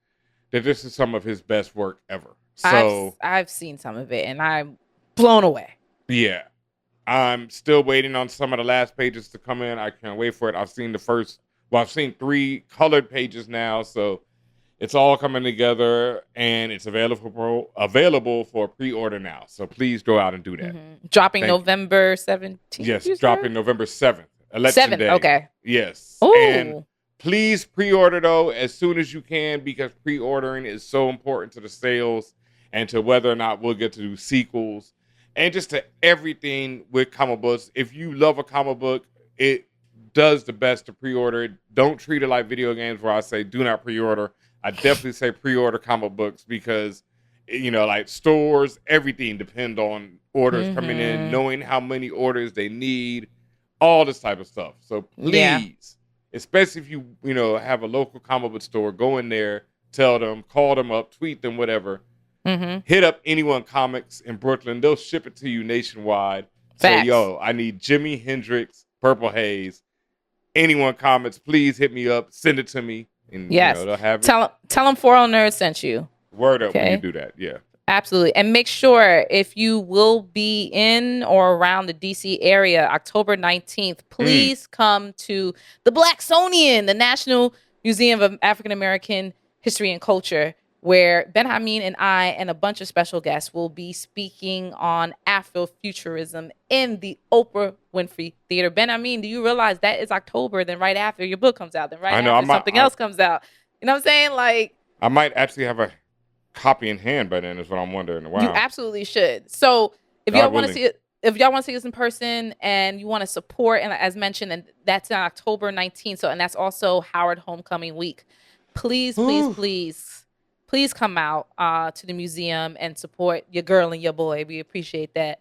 D: that this is some of his best work ever. So
E: I've seen some of it, and I'm blown away.
D: Yeah. I'm still waiting on some of the last pages to come in. I can't wait for it. I've seen I've seen 3 colored pages now, so it's all coming together, and it's available for pre-order now. So please go out and do that.
E: Dropping November 17th?
D: Yes, dropping November 7th. Election Day.
E: Okay.
D: Yes.
E: Ooh.
D: And please pre-order, though, as soon as you can, because pre-ordering is so important to the sales and to whether or not we'll get to do sequels and just to everything with comic books. If you love a comic book, it does the best to pre-order it. Don't treat it like video games where I say do not pre-order. I definitely say pre-order comic books because, like stores, everything depend on orders coming in, knowing how many orders they need, all this type of stuff. So please, especially if you, have a local comic book store, go in there, tell them, call them up, tweet them, whatever. Hit up Anyone Comics in Brooklyn. They'll ship it to you nationwide. Say, yo, I need Jimi Hendrix, Purple Haze. Anyone Comics, please hit me up. Send it to me. And, they'll have it.
E: Tell them 4L Nerds sent you.
D: Word up when you do that. Yeah.
E: Absolutely. And make sure if you will be in or around the DC area, October 19th, please come to the Blacksonian, the National Museum of African American History and Culture, where Benhameen and I and a bunch of special guests will be speaking on Afrofuturism in the Oprah Winfrey Theater. Benhameen, do you realize that is October? Then right after your book comes out, then right after something else comes out. You know what I'm saying? Like,
D: I might actually have a copy in hand by then is what I'm wondering. Wow.
E: You absolutely should. So if y'all want to see it, if y'all want to see us in person and you want to support, and as mentioned, and that's on October 19th. So, and that's also Howard Homecoming Week. Please come out to the museum and support your girl and your boy. We appreciate that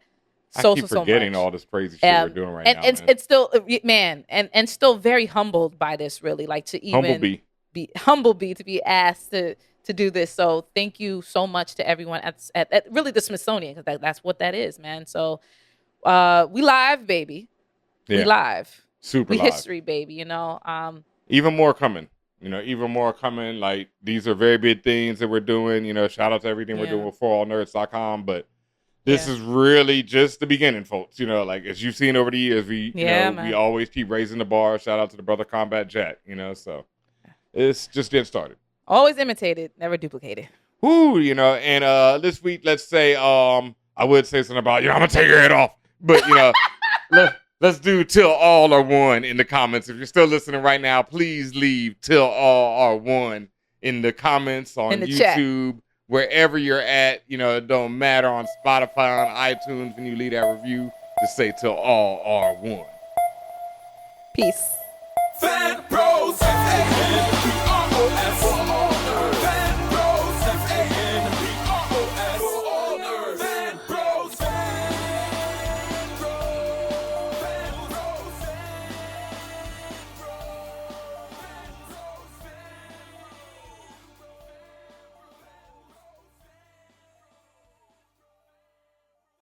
E: so
D: forgetting
E: much.
D: All this crazy shit we're doing right now.
E: And it's still, man, and still very humbled by this, really. Like to even to be asked to do this. So thank you so much to everyone at really the Smithsonian, because that's what that is, man. So we live, baby. Yeah. We live.
D: Super live.
E: History, baby, you know.
D: Even more coming. You know, even more coming. Like, these are very big things that we're doing. You know, shout out to everything we're doing with forallnerds.com. But this is really just the beginning, folks. You know, like, as you've seen over the years, we always keep raising the bar. Shout out to the brother Combat Jack, you know. So it's just getting started.
E: Always imitated, never duplicated.
D: Ooh, you know, and this week, let's say, I would say something about, I'm going to take your head off. But, you know, let's do Till All Are One in the comments. If you're still listening right now, please leave Till All Are One in the comments on YouTube, chat. Wherever you're at. You know, it don't matter, on Spotify, on iTunes, when you leave that review, just say Till All Are One.
E: Peace.
C: Fan Bros.